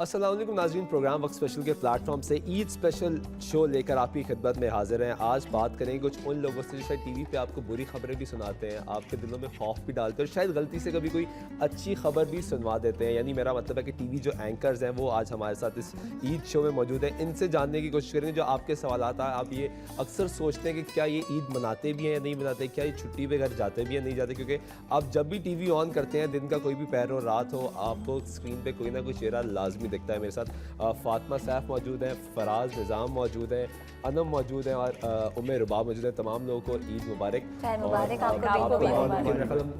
अस्सलाम वालेकुम नाज़रीन, प्रोग्राम वक्त स्पेशल के प्लेटफॉर्म से ईद स्पेशल शो लेकर आपकी खिदमत में हाजिर हैं। आज बात करेंगे कुछ उन लोगों से जो शायद टीवी पे आपको बुरी खबरें भी सुनाते हैं, आपके दिलों में खौफ भी डालते हैं और शायद गलती से कभी कोई अच्छी खबर भी सुनवा देते हैं। यानी मेरा मतलब है कि टीवी जो एंकर्स हैं वो आज हमारे साथ इस ईद शो में मौजूद हैं। इनसे जानने की कोशिश करेंगे जो आपके सवालात हैं। आप ये अक्सर सोचते हैं कि क्या ये ईद मनाते भी हैं या नहीं मनाते, क्या ये छुट्टी पे घर जाते भी हैं नहीं जाते, क्योंकि आप जब भी टीवी ऑन करते हैं, दिन का कोई भी पहर हो रात हो, आपको स्क्रीन पे कोई ना कोई चेहरा लाजमी दिखता है। मेरे साथ फातिमा सैफ मौजूद हैं, फराज निज़ाम मौजूद हैं, अनम मौजूद हैं और उम्मे रुबाब मौजूद हैं। तमाम लोगों को ईद मुबारक।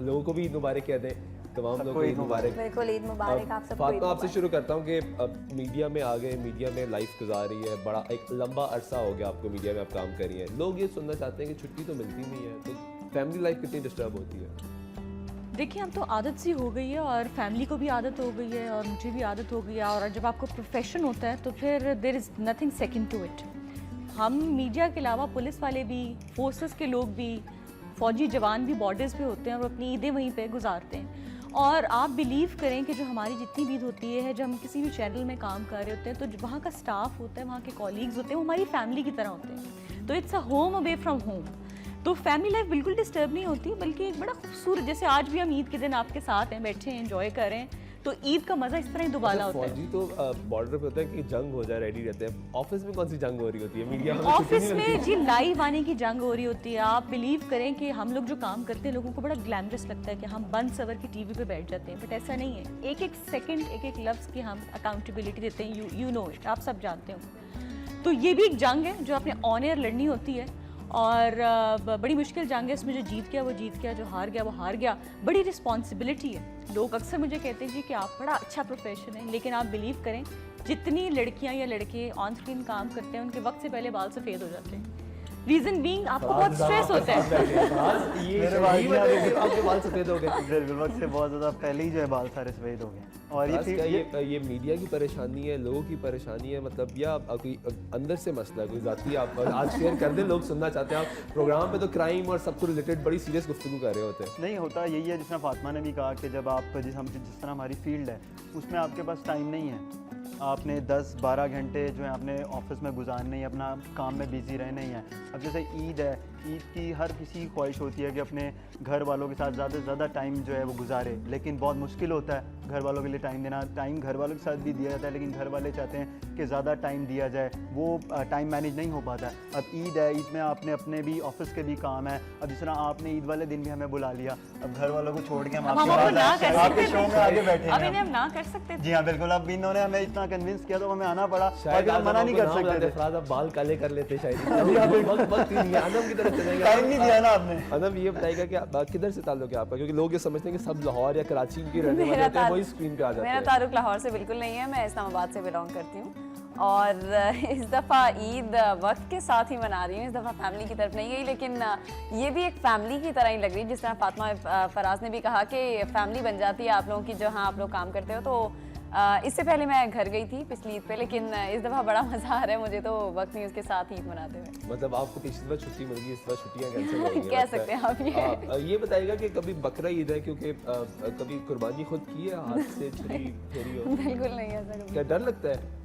लोगों को भी ईद मुबारक कह दें, तमाम लोगों को ईद मुबारक। बिल्कुल ईद मुबारक आप सबको। फातिमा आपसे शुरू करता हूँ कि मीडिया में आ गए, मीडिया में लाइफ गुजार रही है, बड़ा एक लंबा अरसा हो गया आपको मीडिया में आप काम कर रही हैं। लोग ये सुनना चाहते हैं कि छुट्टी तो मिलती नहीं है, तो फैमिली लाइफ कितनी डिस्टर्ब होती है? देखिए, अब तो आदत सी हो गई है और फैमिली को भी आदत हो गई है और मुझे भी आदत हो गई है। और जब आपको प्रोफेशन होता है तो फिर there is nothing second to it. हम मीडिया के अलावा पुलिस वाले भी, फोर्सेस के लोग भी, फौजी जवान भी बॉर्डर्स पे होते हैं और अपनी ईदें वहीं पे गुजारते हैं। और आप बिलीव करें कि जो हमारी जितनी भी ईद होती है, जब हम किसी भी चैनल में काम कर रहे होते हैं तो जो वहाँ का स्टाफ होता है, वहाँ के कॉलीग्स होते हैं, वो हमारी फैमिली की तरह होते हैं। तो it's a home away from home. तो फैमिली लाइफ बिल्कुल डिस्टर्ब नहीं होती, बल्कि एक बड़ा खूबसूरत, जैसे आज भी हम ईद के दिन आपके साथ हैं, बैठे हैं, एंजॉय कर रहे हैं, तो ईद का मज़ा इस तरह ही दुबाला होता है। फौजी तो बॉर्डर पे होता है कि जंग हो जाए, रेडी रहते हैं। ऑफिस में कौन सी जंग हो रही होती है? मीडिया में ऑफिस में जी लाइव आने की जंग हो रही होती है। आप बिलीव करें कि हम लोग जो काम करते हैं, लोगों को बड़ा ग्लैमरस लगता है कि हम बंद सवर की टीवी पे बैठ जाते हैं, बट ऐसा नहीं है। एक एक सेकंड, एक एक लफ्ज़ की हम अकाउंटेबिलिटी देते हैं। यू नो इट, आप सब जानते हो। तो ये भी एक जंग है जो आपने ऑन एयर लड़नी होती है और बड़ी मुश्किल जंग है। इसमें जो जीत गया वो जीत गया, जो हार गया वो हार गया। बड़ी रिस्पॉन्सिबिलिटी है। लोग अक्सर मुझे कहते हैं जी कि आप बड़ा अच्छा प्रोफेशन है, लेकिन आप बिलीव करें जितनी लड़कियां या लड़के ऑन स्क्रीन काम करते हैं, उनके वक्त से पहले बाल सफ़ेद हो जाते हैं। रीजन बीइंग आपको बहुत स्ट्रेस होता है। आपके बाल सफेद हो गए? वक्त से बहुत ज़्यादा पहले ही जो है बाल सारे सफेद हो गए। और ये मीडिया की परेशानी है, लोगों की परेशानी है, मतलब या कोई अंदर से मसला, कोई जाती आप आज शेयर कर दें, लोग सुनना चाहते हैं। आप प्रोग्राम पे तो क्राइम और सबको रिलेटेड बड़ी सीरियस गुफ्तगू कर रहे होते हैं। नहीं होता यही है, जिसमें फातिमा ने भी कहा कि जब आप जिस तरह हमारी फील्ड है उसमें आपके पास टाइम नहीं है। आपने 10-12 घंटे जो है अपने ऑफिस में गुजारने ही, अपना काम में बिजी रहना ही है। अब जैसे ईद है, ईद की हर किसी की ख्वाहिश होती है कि अपने घर वालों के साथ ज़्यादा से ज़्यादा टाइम जो है वो गुजारे, लेकिन बहुत मुश्किल होता है घर वालों के लिए टाइम देना। टाइम घर वालों के साथ भी दिया जाता है, लेकिन घर वाले चाहते हैं कि ज़्यादा टाइम दिया जाए, वो टाइम मैनेज नहीं हो पाता है। अब ईद है, ईद में आपने अपने भी ऑफिस के भी काम है। अब जिस तरह आपने ईद वाले दिन भी हमें बुला लिया, अब घर वालों को छोड़ के हम आपके शो में आगे बैठे हैं। अब ना कर सकते। जी हाँ बिल्कुल, अब इन्होंने हमें इतना कन्विंस किया तो हमें आना पड़ा, और हम मना नहीं कर सकते थे। आप बाल काले कर लेते शायद। अनम की तरफ चलेंगे, टाइम नहीं दिया ना आपने। अनम ये बताएगा कि किधर से ताल्लुक है आपका, क्योंकि लोग ये समझते हैं कि सब लाहौर या कराची के रहने वाले होते हैं, वही स्क्रीन पे आ जाते हैं। मेरा तारुक लाहौर से बिल्कुल नहीं है, मैं इस्लामाबाद से बिलोंग करती हूँ और इस दफ़ा ईद वक्त के साथ ही मना रही हूँ। इस दफ़ा फैमिली की तरफ नहीं गई, लेकिन ये भी एक फैमिली की तरह ही लग रही है। जिस तरह फातिमा फराज ने भी कहा कि फैमिली बन जाती है आप लोगों की जहाँ आप लोग काम करते हो। तो इससे पहले मैं घर गई थी पिछली ईद पे, लेकिन इस दफ़ा बड़ा मज़ा आ रहा है मुझे, तो वक्त नहीं उसके साथ ईद मनाते हुए। मतलब आपको पिछली बार छुट्टी मिल गई, इस बार छुट्टियाँ कैंसिल हो गई कह सकते हैं आप। ये बताइएगा कि कभी बकरा ईद है, क्योंकि कभी कुर्बानी खुद की है, हाथ से छुरी फेरी हो? बिल्कुल नहीं है। क्या डर लगता है?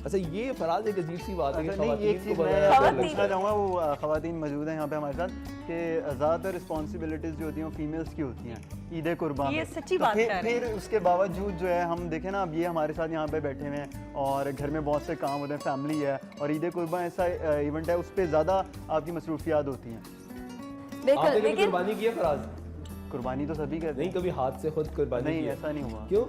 अच्छा, ये फराज एक अजीब सी बात है कि एक चीज़ मैं पूछना चाहूँगा, वो ख़वातीन मौजूद हैं यहाँ पे हमारे साथ, कि ज़्यादातर रिस्पॉन्सिबिलिटीज़ जो होती हैं वो फीमेल्स की होती हैं ईद कुर्बान। ये सच्ची बात है। फिर उसके बावजूद जो है हम देखें ना, अब ये हमारे साथ यहाँ पे बैठे हुए हैं और घर में बहुत से काम होते हैं, फैमिली है, और ईद कुर्बान ऐसा इवेंट है, उस पर ज़्यादा आपकी मसरूफियात होती हैं। आपने कुर्बानी की है फराज? कुर्बानी तो सभी करते हैं। नहीं, कभी हाथ से खुद कुर्बानी नहीं, ऐसा नहीं हुआ। क्यों?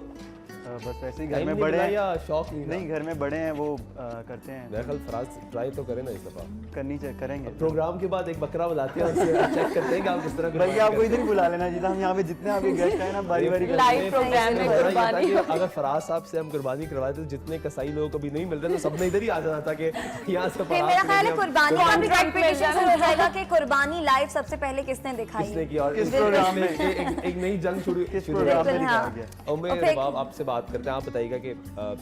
बस वैसे ही घर में बड़े हैं या शौक नहीं, घर में बड़े हैं वो करते हैं। मेरा ख्याल फराज ट्राई तो करें ना इस दफा। करनी चाहिए, करेंगे। प्रोग्राम के बाद एक बकरा बुलाते हैं, उससे चेक करते हैं कि आप किस तरह। बल्कि आपको इधर ही बुला लेना चाहिए, हम यहाँ पे जितने आपके गेस्ट हैं ना बारी बारी लाइव प्रोग्राम में कुर्बानी। अगर फराज साहब से हम कुर्बानी करवाए तो जितने कसाई लोगों को भी नहीं मिलते तो सबने इधर ही आ जाना था कि यहाँ से। मेरा ख्याल है कुर्बानी का भी कंपटीशन शुरू हो जाएगा कि कुर्बानी लाइव सबसे पहले किसने दिखाई, किसने की, और किस प्रोग्राम में एक नई जंग शुरू। उम्मीद आपसे बात करते हैं, आप बताइएगा कि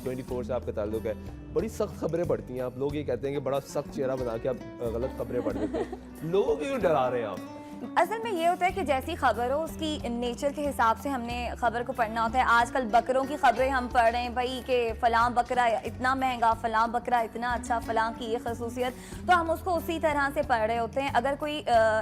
24 से आपका ताल्लुक है, बड़ी सख्त खबरें पढ़ती हैं आप, लोग ये कहते हैं कि बड़ा सख्त चेहरा बना के आप गलत खबरें पढ़ देते हैं, लोगों को क्यों डरा रहे हैं आप? असल में ये होता है कि जैसी खबर हो उसकी नेचर के हिसाब से हमने खबर को पढ़ना होता है। आजकल बकरों की खबरें हम पढ़ रहे हैं भाई कि फ़लाँ बकरा इतना महंगा, फ़लाँ बकरा इतना अच्छा, फ़लाँ की ये खसूसियत, तो हम उसको उसी तरह से पढ़ रहे होते हैं। अगर कोई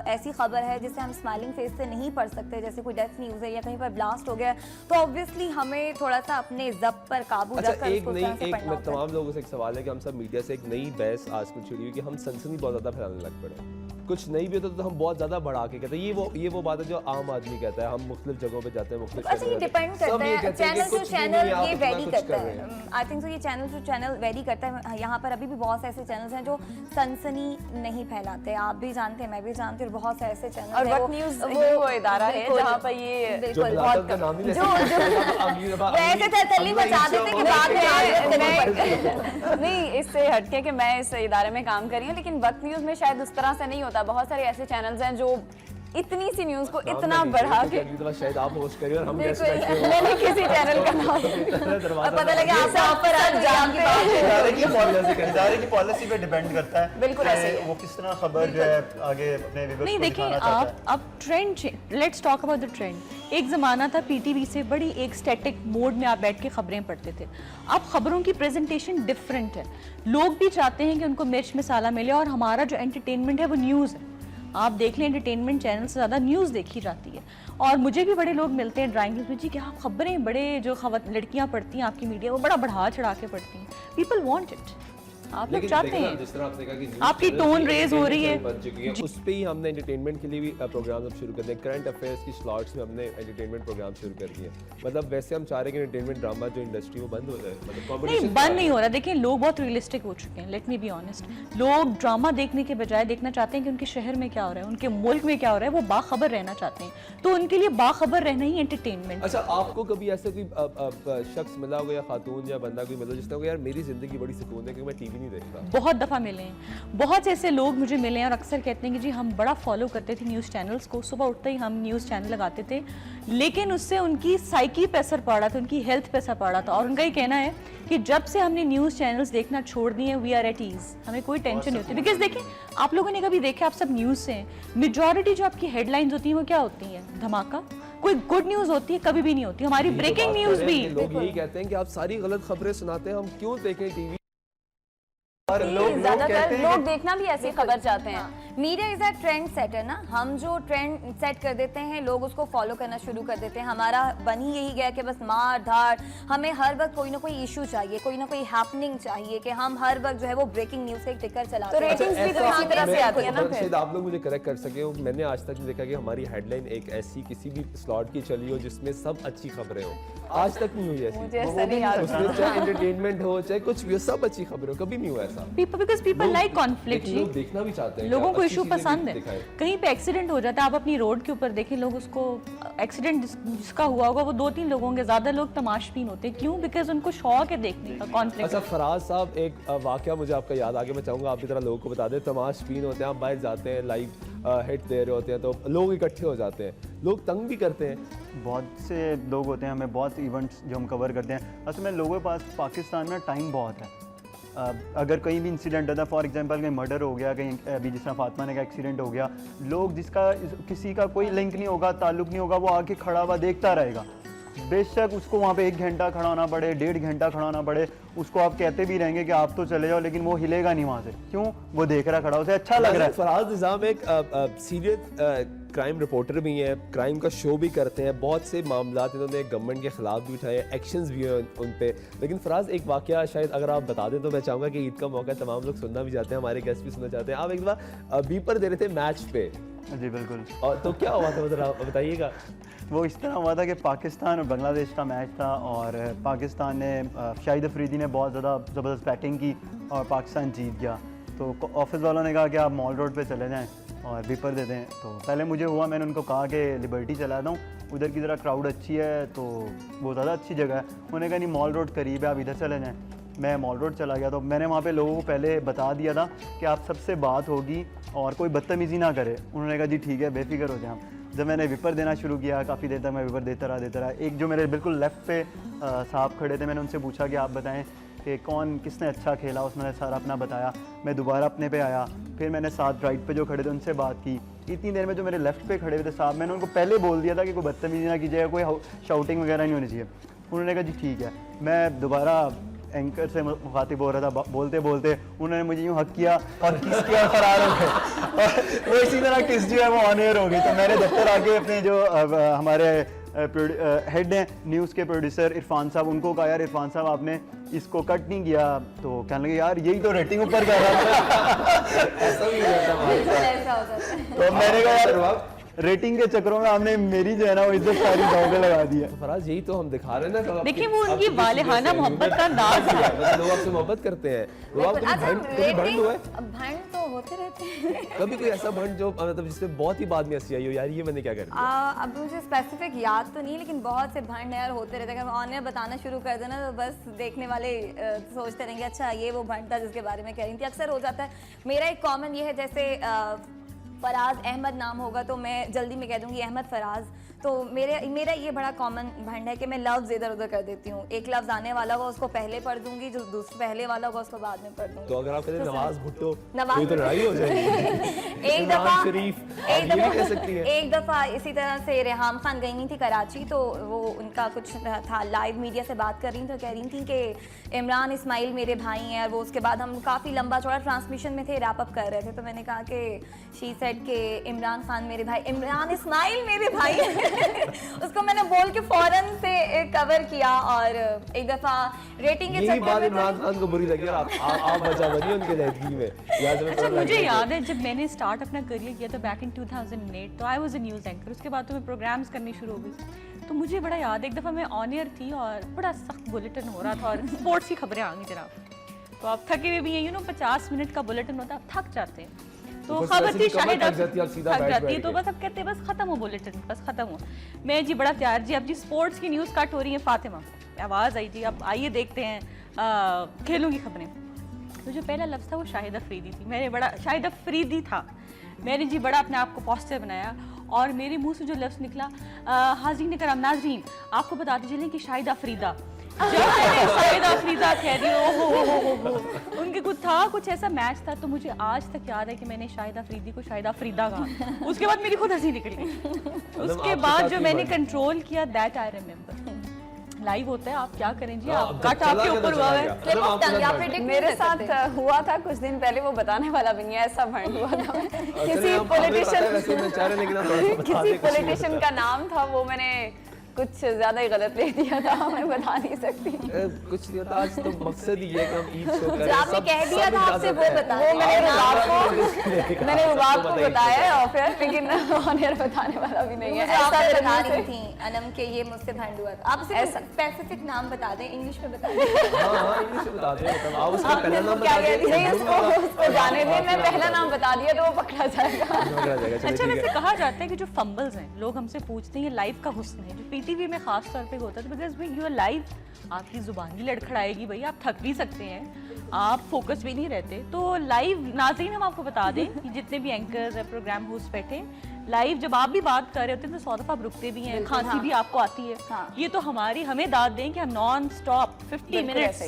ऐसी खबर है जिसे हम स्माइलिंग फेस से नहीं पढ़ सकते, जैसे कोई डेथ न्यूज़ है या कहीं पर ब्लास्ट हो गया, तो ऑब्वियसली हमें थोड़ा सा अपने जब्त पर काबू अच्छा, रखकर एक उसको नई उस तरह से एक पढ़ना होता है। तमाम लोगों से एक सवाल है कि हम सब मीडिया से एक नई बहस आज कुछ छिड़ी हुई कि हम सनसनी बहुत ज़्यादा फैलाने लग पड़े। कुछ नहीं भी होता तो हम बहुत ज़्यादा बढ़ा के कहते हैं। ये वो बात है जो आम आदमी कहता है। हम मुख्तलिफ जगहों पे जाते हैं, मुख्तलिफ अच्छा, ये डिपेंड करता है चैनल टू चैनल, ये वेरी करता है। आई थिंक सो ये चैनल टू चैनल वेरी करता है। यहाँ पर अभी भी बहुत से ऐसे चैनल्स हैं जो सनसनी नहीं फैलाते, आप भी जानते हैं, मैं भी जानती हूँ, बहुत से ऐसे चैनल और वक्त न्यूज़ वो इदारा है जहाँ पर ये बिल्कुल बहुत नाम नहीं वैसे तसल्ली मचा देते कि बाद में नहीं, इससे हटके कि मैं इस इदारे में काम कर रही हूँ, लेकिन वक्त न्यूज़ में शायद उस तरह से नहीं होता। बहुत सारे ऐसे चैनल्स हैं जो इतनी सी न्यूज़ को इतना बढ़ा के, शायद आप होस्ट करिए और हम मैंने किसी चैनल का नाम और पता लगा आप सब पर आज जानते हैं। इदारे की पॉलिसी पे डिपेंड करता है बिल्कुल कि ऐसे ही है। वो किस तरह खबर जो है आगे अपने व्यूअर्स नहीं को देखिए, दिखाना चाहता है। आप trend, let's talk about the trend. एक ज़माना था पीटीवी से बड़ी एक स्टैटिक मोड में आप बैठ के खबरें पढ़ते थे। अब खबरों की प्रेजेंटेशन डिफरेंट है। लोग भी चाहते हैं कि उनको मिर्च मसाला मिले, और हमारा जो एंटरटेनमेंट है वो न्यूज़ है। आप देख लें, एंटरटेनमेंट चैनल से ज़्यादा न्यूज़ देखी जाती है। और मुझे भी बड़े लोग मिलते हैं ड्राइंग रूम में, जी कि आप खबरें बड़े जो लड़कियां पढ़ती हैं आपकी मीडिया, वो बड़ा बढ़ा चढ़ा के पढ़ती हैं। पीपल वांट इट, आप लोग चाहते हैं, जिस तरह आपने कहा कि आपकी टोन रेज हो रही है। बन चुकी है, उस पे ही हमने एंटरटेनमेंट के लिए भी प्रोग्राम अब शुरू कर दिए। करंट अफेयर्स की स्लॉट्स में हमने एंटरटेनमेंट प्रोग्राम शुरू कर दिए। मतलब वैसे हम चाह रहे हैं कि एंटरटेनमेंट ड्रामा जो इंडस्ट्री वो बंद हो जाए, मतलब नहीं, कंपटीशन बंद नहीं हो रहा। देखिए, लोग बहुत रियलिस्टिक हो चुके हैं, लेट मी बी ऑनेस्ट। लोग ड्रामा देखने के बजाय देखना चाहते हैं कि उनके शहर में क्या हो रहा है, उनके मुल्क में क्या हो रहा है। वो बाखबर रहना चाहते हैं, तो उनके लिए बाखबर रहना ही एंटरटेनमेंट। अच्छा, आपको कभी ऐसा कोई शख्स मिला होगा या खातून या बंदा कोई मिला जिसने कहा यार मेरी जिंदगी बड़ी सुकून है क्योंकि मैं टीवी नहीं देखता? बहुत दफ़ा मिले हैं, बहुत से ऐसे लोग मुझे मिले हैं और अक्सर कहते हैं कि जी हम बड़ा फॉलो करते थे न्यूज़ चैनल्स को, सुबह उठते ही हम न्यूज़ चैनल लगाते थे, लेकिन उससे उनकी साइकी पे असर पड़ा था, उनकी हेल्थ पे असर पड़ा था। और उनका ये कहना है कि जब से हमने न्यूज़ चैनल्स देखना छोड़ दिए, वी आर एट ईज, हमें कोई टेंशन नहीं होती। बिकॉज देखिए, आप लोगों ने कभी देखा, आप सब न्यूज़ से हैं, मेजॉरिटी जो आपकी हेडलाइंस होती हैं वो क्या होती हैं? धमाका। कोई गुड न्यूज़ होती है? कभी भी नहीं होती। हमारी ब्रेकिंग न्यूज़ भी, लोग यही कहते हैं कि आप सारी गलत खबरें सुनाते हैं, हम क्यों देखें टीवी? और लोग ज्यादातर कहते हैं लोग देखना भी ऐसी खबर चाहते हैं। Media is a trend setter ना, हम जो ट्रेंड सेट कर देते हैं लोग उसको फॉलो करना शुरू कर देते हैं। हमारा बन ही यही गया कि बस मार धाड़, हमें हर वक्त कोई ना कोई इशू चाहिए, कोई ना कोई हैपनिंग चाहिए कि हम हर वक्त जो है वो ब्रेकिंग न्यूज का एक टिकर चलाते हैं। तो रेटिंग्स भी तो ऐसा- इसी तरह से मैं- आती है ना फिर। शायद आप लोग मुझे करेक्ट कर सके हो, मैंने आज तक नहीं देखा कि हमारी हेडलाइन एक ऐसी किसी भी स्लॉट की चली हो जिसमें सब अच्छी खबरें हो। आज तक नहीं हुई ऐसी। मुझे ऐसा नहीं याद। उसमें चाहे एंटरटेनमेंट हो चाहे कुछ भी हो, सब अच्छी खबरें हो, कभी नहीं हुआ ऐसा। बिकॉज पीपल लाइक कॉन्फ्लिक्ट लेकिन जी, लोग देखना भी चाहते हैं, लोगों को अच्छी इशू चीजें भी पसंद है। दिखाएं। कहीं पे एक्सीडेंट हो जाता है, आप अपनी रोड के ऊपर देखें, लोग उसको एक्सीडेंट जिसका हुआ होगा वो 2-3 लोग होंगे, ज्यादा लोग तमाशबीन होते हैं। क्यों? बिकॉज उनको शौक है देखने का कॉन्फ्लिक्ट। अच्छा फराज साहब, एक वाकया मुझे आपका याद आ गया, मैं चाहूँगा आप की तरह लोगों को बता दें। तमाशबीन होते हैं, आप बाहर जाते हैं, लाइव हिट दे रहे होते हैं तो लोग इकट्ठे हो जाते हैं, लोग तंग भी करते हैं। बहुत से लोग होते हैं, हमें बहुत इवेंट्स जो हम कवर करते हैं, असल में लोगों के पास पाकिस्तान में टाइम बहुत है। अगर कहीं भी इंसिडेंट होता है, फॉर एग्जांपल कहीं मर्डर हो गया, कहीं अभी जिस तरह फातिमा ने का एक्सीडेंट हो गया, लोग जिसका किसी का कोई लिंक नहीं होगा, ताल्लुक नहीं होगा, वो आके खड़ा हुआ देखता रहेगा। बेशक उसको वहाँ पे 1 घंटा खड़ा होना पड़े, 1.5 घंटा खड़ा होना पड़े, उसको आप कहते भी रहेंगे कि आप तो चले जाओ, लेकिन वो हिलेगा नहीं वहाँ से। क्यों? वो देख रहा खड़ा, उसे अच्छा लग रहा है। फराज निज़ाम एक सीरियस क्राइम रिपोर्टर भी हैं, क्राइम का शो भी करते हैं, बहुत से मामला इन्होंने गवर्नमेंट के खिलाफ भी उठाए, एक्शंस भी हैं उन पे। लेकिन फराज, एक वाकया शायद अगर आप बता दें तो मैं चाहूँगा कि ईद का मौका है, तमाम लोग सुनना भी चाहते हैं, हमारे गेस्ट भी सुनना चाहते हैं। आप एक बार बीपर दे रहे थे मैच पे, जी बिल्कुल। और तो क्या हुआ था जरा बताइएगा। वो इस तरह हुआ था कि पाकिस्तान और बांग्लादेश का मैच था, और पाकिस्तान ने शाहिद अफरीदी ने बहुत ज़्यादा ज़बरदस्त बैटिंग की और पाकिस्तान जीत गया। तो ऑफिस वालों ने कहा कि आप मॉल रोड पे चले जाएं और बीपर दे दें। तो पहले मुझे हुआ, मैंने उनको कहा कि लिबर्टी चला दूँ, उधर की ज़रा क्राउड अच्छी है, तो वो ज़्यादा अच्छी जगह है। उन्होंने कहा नहीं, मॉल रोड करीब है, आप इधर चले जाएँ। मैं मॉल रोड चला गया, तो मैंने वहाँ पे लोगों को पहले बता दिया था कि आप सबसे बात होगी और कोई बदतमीज़ी ना करे। उन्होंने कहा जी ठीक है, बेफिक्र हो जाए। जब मैंने विपर देना शुरू किया, काफ़ी देर तक मैं विपर देता रहा। एक जो मेरे बिल्कुल लेफ़्ट पे साहब खड़े थे, मैंने उनसे पूछा कि आप बताएं कि कौन किसने अच्छा खेला, उसने सारा अपना बताया। मैं दोबारा अपने पे आया, फिर मैंने साथ राइट पे जो खड़े थे उनसे बात की। इतनी देर में जो मेरे लेफ्ट पे खड़े हुए थे साहब, मैंने उनको पहले बोल दिया था कि कोई बदतमीजी ना कीजिएगा, कोई शाउटिंग वगैरह नहीं होनी चाहिए। उन्होंने कहा जी ठीक है। मैं दोबारा एंकर से मुखातिब हो रहा था, बोलते बोलते उन्होंने मुझे यूँ हक किया और किस किया और फरार हो गए। और वो इसी तरह किस जो है वो ऑन एयर हो गई। तो मैंने दफ्तर आके अपने जो हमारे हेड हैं न्यूज़ के प्रोड्यूसर इरफान साहब, उनको कहा यार इरफान साहब आपने इसको कट नहीं किया। तो कहने लगे यार यही तो रेटिंग ऊपर कर रहा था। ऐसा भी होता है हमारे साथ। ऐसा हो जाता है। तो मैंने कहा यार रेटिंग के चक्करों में आपने मेरी जो है ना वो इज्जत सारी दांव पे लगा दी है। फराज यही तो हम दिखा रहे हैं ना कि देखिए वो उनकी वालिहाना मोहब्बत का अंदाज है। मतलब लोग आपसे मोहब्बत करते हैं। लोग आपको अच्छा, कभी भंड हुआ है? भंड तो होते रहते हैं। कभी कोई ऐसा भंड जो मतलब जिससे बहुत ही बाद में हंसी आई हो, यार ये मैंने क्या कर दिया? अब मुझे स्पेसिफिक याद तो नहीं, लेकिन बहुत से भंड यार होते रहते हैं। अगर ऑन एयर बताना शुरू कर देना तो बस देखने वाले सोचते रहेंगे अच्छा ये वो भंड था जिसके बारे में कह रही थी। अक्सर हो जाता है। मेरा एक कॉमन ये है, जैसे फराज अहमद नाम होगा तो मैं जल्दी में कह दूंगी अहमद फराज। तो मेरा ये बड़ा कॉमन भंड है कि मैं लफ्ज़ इधर उधर कर देती हूँ। एक लफ्ज़ आने वाला होगा उसको पहले पढ़ दूंगी, जो दूसरा पहले वाला होगा उसको बाद में पढ़ दूंगी। तो अगर आप कहते हैं नवाज भुट्टो नवाज तो लड़ाई हो जाएगी। एक दफ़ा शरीफ आप ये भी कह सकती हैं। एक दफ़ा इसी तरह से रेहाम खान गई नहीं थी कराची, तो वो उनका कुछ था, लाइव मीडिया से बात कर रही थी, तो कह रही थी कि इमरान इस्माइल मेरे भाई हैं। और वो उसके बाद हम काफ़ी लंबा चौड़ा ट्रांसमिशन में थे, रैप अप कर रहे थे, तो मैंने कहा कि शी सेड के इमरान खान मेरे भाई, इमरान इस्माइल मेरे भाई। उसको मैंने बोल के फौरन से कवर किया। और एक दफ़ा रेटिंग के यही चक्कर बात में इमरान खान को बुरी लगी और आप बचा बनी उनके लहदगी में। अच्छा मुझे याद है जब मैंने स्टार्ट अपना करियर किया था बैक इन 2008, तो I was a news anchor. उसके बाद तो मैं प्रोग्राम्स करनी शुरू हो गई। तो मुझे बड़ा याद है एक दफ़ा मैं ऑन एयर थी और बड़ा सख्त बुलेटिन हो रहा था और स्पोर्ट्स की खबरें आ गई जनाब। तो आप थके हुए भी हैं, 50 मिनट का बुलेटिन होता है, आप थक जाते हैं। तो खबर थी शायद थक जाती है, तो बस अब कहते हैं बस खत्म हो बुलेटिन, बस खत्म हो। मैं जी बड़ा तैयार जी, अब जी स्पोर्ट्स की न्यूज़ कट हो रही है, फातिमा आवाज़ आई जी अब आइए देखते हैं खेलों की खबरें। तो जो पहला लफ्ज़ था वो शाहिद अफरीदी थी। मैंने बड़ा शाहिद अफरीदी था, मैंने जी बड़ा अपने आप को पॉजिटिव बनाया और मेरे मुंह से जो लफ्ज़ निकला, हाज़रीन कराम नाज़रीन आपको बताते चलें कि शाहिद अफरीदा, जब मैंने शाहिद अफरीदा कह दी हो उनके कुछ ऐसा मैच था। तो मुझे आज तक याद है कि मैंने शाहिद अफरीदी को शाहिद अफरीदा कहा। उसके बाद मेरी खुद हंसी निकल गई। उसके बाद जो मैंने कंट्रोल किया दैट आई रिमेम्बर। लाइव होता है, आप क्या करें जी, आप कट आपके ऊपर हुआ है। मेरे साथ हुआ था कुछ दिन पहले, वो बताने वाला भी नहीं है, ऐसा भंड हुआ था। किसी पॉलिटिशियन का नाम था, वो मैंने कुछ ज्यादा ही गलत ले दिया था, मैं बता नहीं सकती। कुछ नहीं होता, आज तो मकसद ही है कि हम ईद शो करें। आपने कह दिया था आपसे वो बता, वो मैंने रुबाब को बताया और फिर, लेकिन ऑन एयर बताने वाला भी नहीं है। ऐसा बता रही थी अनम के ये मुझसे भंड हुआ था। आप उसे स्पेसिफिक नाम बता दें, इंग्लिश में बता दें। हां इंग्लिश में बता दें, मतलब आप उसका पहला नाम बता दें। नहीं उसको जाने दें, मैं पहला नाम बता दिया तो वो पकड़ा जाएगा। अच्छा वैसे कहा जाता है कि जो फंबल्स हैं, लोग हमसे पूछते हैं ये लाइव का हुस्न है, जो पीटीवी में खास तौर पे होता है, बिकॉज यू आर लाइव, आपकी जुबान भी लड़खड़ाएगी भाई, आप थक भी सकते हैं, आप फोकस भी नहीं रहते। तो लाइव नाज़रीन हम आपको बता दें कि जितने भी एंकर्स हैं, प्रोग्राम होस्ट बैठे लाइव, जब आप भी बात कर रहे होते हैं तो 100 दफ़ा आप रुकते भी हैं, खांसी भी आपको आती है। ये तो हमें दाद दें कि हम नॉन स्टॉप 50 मिनट्स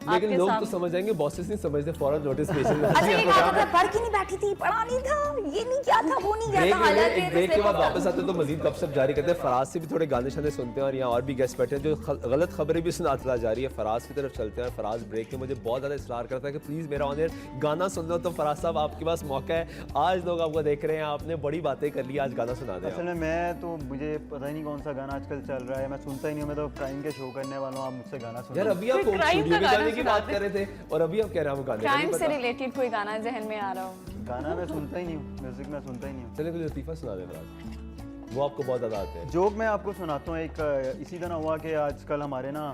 लेकिन लोग तो समझ जाएंगे, बॉसेस नहीं समझते, फौरन नोटिस भेजेंगे। अच्छा ये कहा था पढ़ के नहीं बैठी थी, पढ़ा नहीं था, ये नहीं किया था, वो नहीं किया था। हालांकि ब्रेक के बाद वापस आते तो मजीद गपशप जारी करते हैं। फराज से भी थोड़े गाने शाने सुनते हैं और यहाँ और भी गेस्ट बैठे हैं जो गलत खबरें भी सुनाता जा रही है। फराज की तरफ चलते हैं। फराज ब्रेक में मुझे बहुत ज़्यादा इसरार करता है कि प्लीज़ मेरा ऑन एयर गाना सुन लो। तो फराज साहब आपके पास मौका है, आज लोग आपको देख रहे हैं, आपने बड़ी बातें कर ली, आज गाना सुना दें। असल में मैं तो मुझे पता ही नहीं कौन सा गाना आजकल चल रहा है, मैं सुनता ही नहीं हूँ। मैं तो क्राइम के शो करने वाला हूँ, आप मुझसे गाना सुन। यार अभी आप स्टूडियो में गाने की बात कर रहे थे और अभी आप कह रहे हैं गाने क्राइम से रिलेटेड कोई गाना जहन में आ रहा हो? गाना मैं सुनता ही नहीं हूँ, म्यूजिक मैं सुनता ही नहीं हूँ। चलिए कोई लतीफ़ा सुना दें फराज, वो आपको बहुत ज़्यादा आते हैं। जोक मैं आपको सुनाता हूँ। एक इसी तरह हुआ कि आजकल हमारे ना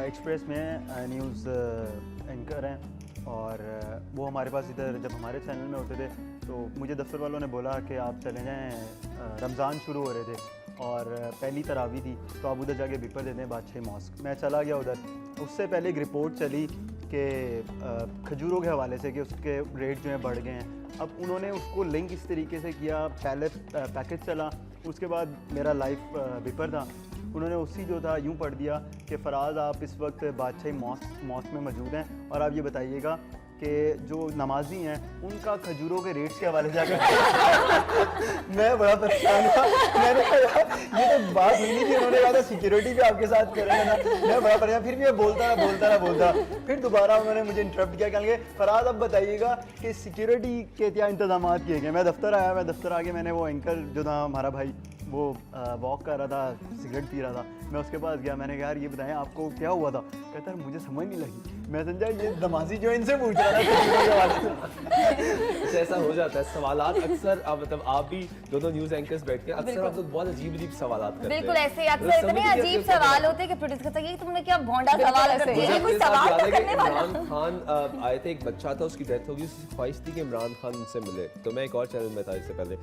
एक्सप्रेस में न्यूज़ एंकर हैं और वो हमारे पास इधर जब हमारे चैनल में होते थे तो मुझे दफ्तर वालों ने बोला कि आप चले जाएँ, रमज़ान शुरू हो रहे थे और पहली तरावी थी तो आप उधर जाके बिपर दे दें बादशाही मॉस्क। मैं चला गया उधर। उससे पहले एक रिपोर्ट चली कि खजूरों के हवाले से कि उसके रेट जो हैं बढ़ गए हैं। अब उन्होंने उसको लिंक इस तरीके से किया, पहले पैकेज चला, उसके बाद मेरा लाइव बिपर था उन्होंने उसी जो था यूँ पढ़ दिया कि फ़राज आप इस वक्त बादशाही मॉस्क में मौजूद हैं और आप ये बताइएगा कि जो नमाजी हैं उनका खजूरों के रेट्स के हवाले से मैं बड़ा परेशान हुआ। मैंने कहा यार ये तो बात हुई नहीं थी, उन्होंने कहा था सिक्योरिटी भी आपके साथ करेंगे ना। मैं बड़ा परेशान, फिर भी मैं बोलता फिर दोबारा उन्होंने मुझे इंटरप्ट किया, कहने लगे फराज अब बताइएगा कि सिक्योरिटी के क्या इंतजाम किए गए। मैं दफ्तर आके मैंने वो एंकर जो था हमारा भाई वो वॉक कर रहा था, सिगरेट पी रहा था, मैं उसके पास गया, मैंने कहा यार ये बताएं आपको क्या हुआ था। कहता है मुझे समझ नहीं लगी, मैं समझा ये नमाजी जो इनसे पूछ रहा था। ऐसा हो जाता है सवालात अक्सर मतलब आप भी दोनों न्यूज़ एंकर्स बैठ के अक्सर आप लोग बहुत अजीब सवालात करते हैं। बिल्कुल ऐसे अक्सर इतने अजीब सवाल होते हैं कि प्रोड्यूसर कहता है ये तुमने क्या भोंडा सवाल कर दिया, कोई सवाल तो करने वाला। इमरान खान आए थे, एक बच्चा था उसकी डेथ हो गई, उसकी ख्वाहिश थी कि इमरान खान से मिले। तो मैं एक और चैनल में था इससे पहले,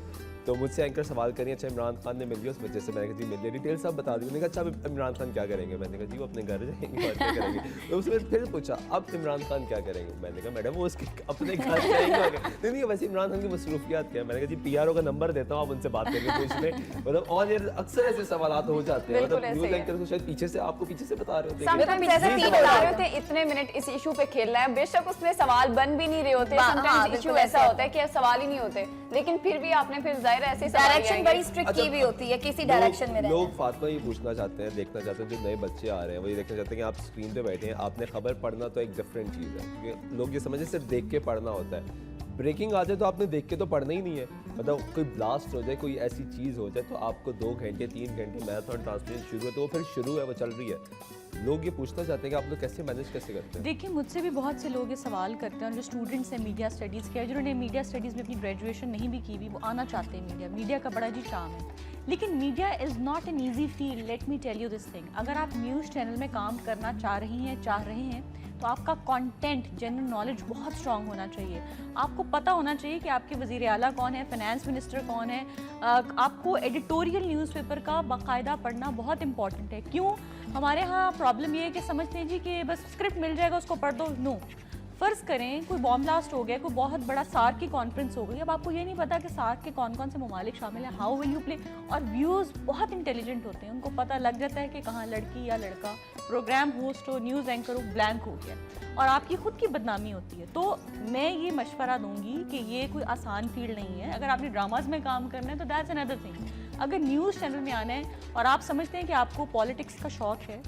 तो मुझसे एंकर सवाल करिए अच्छा इमरान खान ने मिल लिया उस बच्चे से। मैंने कहा जी मिल लिया, डिटेल सब बता दी। उन्होंने कहा अच्छा अब इमरान खान क्या करेंगे। मैंने कहा जी वो अपने घर जाएंगे और क्या करेंगे। तो उसने फिर पूछा अब इमरान खान क्या करेंगे। मैंने कहा मैडम वो उसके अपने घर जाएंगे। नहीं वैसे इमरान खान की मसरूफियात क्या है। मैंने कहा जी PRO का नंबर देता हूँ, आप उनसे बात करके पूछ लें। मतलब ऑन एयर अक्सर ऐसे सवाल हो जाते हैं, मतलब न्यूज़ एंकर को शायद पीछे से आपको पीछे से बता रहे होते हैं समटाइम्स ऐसे फील बता रहे होते हैं इतने मिनट इस इशू पे खेल रहा है, बेशक उसमें सवाल बन भी नहीं रहे होते। समटाइम्स इशू ऐसा होता है कि सवाल ही नहीं होते, लेकिन फिर भी आपने फिर जाहिर ऐसे डायरेक्शन बड़ी स्ट्रिक्ट की भी होती है किसी डायरेक्शन में। लोग फातिमा ये पूछना चाहते हैं, देखना चाहते हैं, जो नए बच्चे आ रहे हैं वो ये देखना चाहते हैं कि आप स्क्रीन पे बैठे हैं, आपने खबर पढ़ना तो एक डिफरेंट चीज़ है, क्योंकि लोग ये समझे सिर्फ देख के पढ़ना होता है। ब्रेकिंग आ जाए तो आपने देख के तो पढ़ना ही नहीं है, मतलब कोई ब्लास्ट हो जाए, कोई ऐसी चीज़ हो जाए तो आपको 2 घंटे 3 घंटे मैराथन ट्रांसमिशन शुरू है तो वो फिर शुरू है, वो चल रही है। लोग ये पूछना चाहते हैं कि आप लोग कैसे मैनेज कैसे करते हैं। देखिए मुझसे भी बहुत से लोग ये सवाल करते हैं, और जो स्टूडेंट्स हैं मीडिया स्टडीज़ के, जिन्होंने मीडिया स्टडीज़ में अपनी ग्रेजुएशन नहीं भी की हुई, वो आना चाहते हैं। मीडिया का बड़ा जी चार्म है, लेकिन media is not an easy field. Let me tell you this thing, अगर आप न्यूज़ चैनल में काम करना चाह रहे हैं तो आपका कंटेंट, जनरल नॉलेज बहुत स्ट्रांग होना चाहिए। आपको पता होना चाहिए कि आपके वज़ीर आला कौन है, फाइनेंस मिनिस्टर कौन है। आपको एडिटोरियल न्यूज़पेपर का बाकायदा पढ़ना बहुत इंपॉर्टेंट है। क्यों? हमारे यहाँ प्रॉब्लम ये है कि समझते हैं जी कि बस स्क्रिप्ट मिल जाएगा उसको पढ़ दो। नो, फ़र्ज़ करें कोई बॉम्ब ब्लास्ट हो गया, कोई बहुत बड़ा सार्क की कॉन्फ्रेंस हो गई, अब आपको ये नहीं पता कि सार्क के कौन कौन से ममालिक शामिल हैं, हाउ विल यू प्ले। और व्यूज़ बहुत इंटेलिजेंट होते हैं, उनको पता लग जाता है कि कहाँ लड़की या लड़का प्रोग्राम होस्ट हो, न्यूज़ एंकर हो, ब्लैंक हो गया, और आपकी खुद की बदनामी होती है। तो मैं ये मशवरा दूंगी कि ये कोई आसान फील्ड नहीं है। अगर आपने ड्रामाज में काम करना है तो दैट्स अनदर थिंग। अगर न्यूज़ चैनल में आना है और आप समझते हैं कि आपको पॉलिटिक्स का शौक़ है,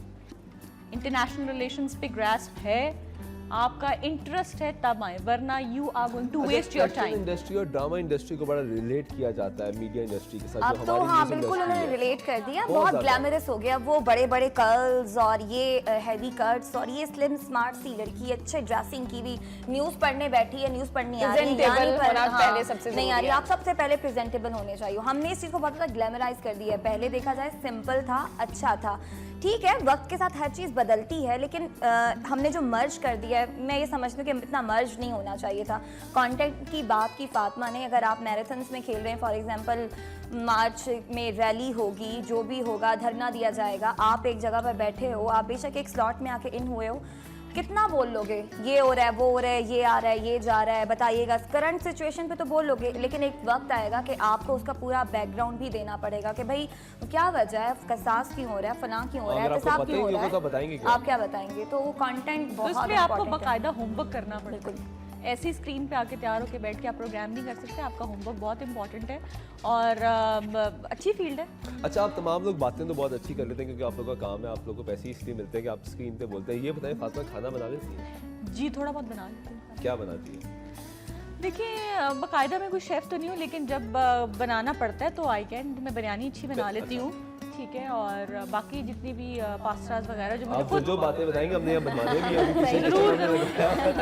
इंटरनेशनल रिलेशंस पे ग्रास्प है, आपका इंटरेस्ट है, तब आए, वरना you are going to waste your time. Industry और ड्रामा इंडस्ट्री को बड़ा रिलेट किया जाता है मीडिया इंडस्ट्री के साथ। अब तो हाँ बिल्कुल उन्होंने रिलेट कर दिया, बहुत ग्लैमरस हो गया वो, बड़े बड़े कर्ल्स और ये हैवी कट्स और ये स्लिम स्मार्ट सी लड़की, अच्छे ड्रेसिंग की भी, न्यूज़ पढ़ने बैठी है, न्यूज़ पढ़नी आ रही है, पहले सबसे नहीं आ रही, आप सबसे पहले प्रेजेंटेबल होने चाहिए। हमने इस चीज़ को बहुत ज़्यादा ग्लैमराइज कर दिया है। पहले देखा जाए सिंपल था, अच्छा था, ठीक है, वक्त के साथ हर चीज़ बदलती है, लेकिन हमने जो मर्ज कर दिया है, मैं ये समझती हूँ कि इतना मर्ज नहीं होना चाहिए था। कंटेंट की बात की फातिमा ने, अगर आप मैराथन्स में खेल रहे हैं, फॉर एग्जांपल मार्च में रैली होगी, जो भी होगा, धरना दिया जाएगा, आप एक जगह पर बैठे हो, आप बेशक एक स्लॉट में आके इन हुए हो, कितना बोल लोगे, ये हो रहा है, वो हो रहा है, ये आ रहा है, ये जा रहा है, बताइएगा करंट सिचुएशन पे तो बोल लोगे, लेकिन एक वक्त आएगा कि आपको उसका पूरा बैकग्राउंड भी देना पड़ेगा कि भाई क्या वजह है, कसास क्यों हो रहा है, फलां क्यों हो रहा है, पेशाब क्यों हो रहा है, आप क्या बताएंगे। तो वो कंटेंट बहुत इसलिए आपको बाकायदा होमवर्क करना पड़ेगा। ऐसी स्क्रीन पे आके तैयार होके बैठ के आप प्रोग्राम नहीं कर सकते, आपका होमवर्क बहुत इंपॉर्टेंट है और अच्छी फील्ड है। अच्छा, आप तमाम लोग बातें तो बहुत अच्छी कर लेते हैं क्योंकि आप लोगों का काम है, आप लोगों को पैसे इसलिए मिलते हैं कि आप स्क्रीन पे बोलते हैं। ये बताएं फातिमा खाना बना लेती है? जी थोड़ा बहुत बना लेती हूँ। क्या बनाती है? देखिए बाकायदा मैं कोई शेफ़ तो नहीं हूँ, लेकिन जब बनाना पड़ता है तो आई कैन, मैं बिरयानी अच्छी बना लेती हूँ, ठीक है, और बाकी जितनी भी पास्ताज वगैरह जो मुझे खुद जो बातें बताएंगे हमने यहाँ बनवाने भी है। जरूर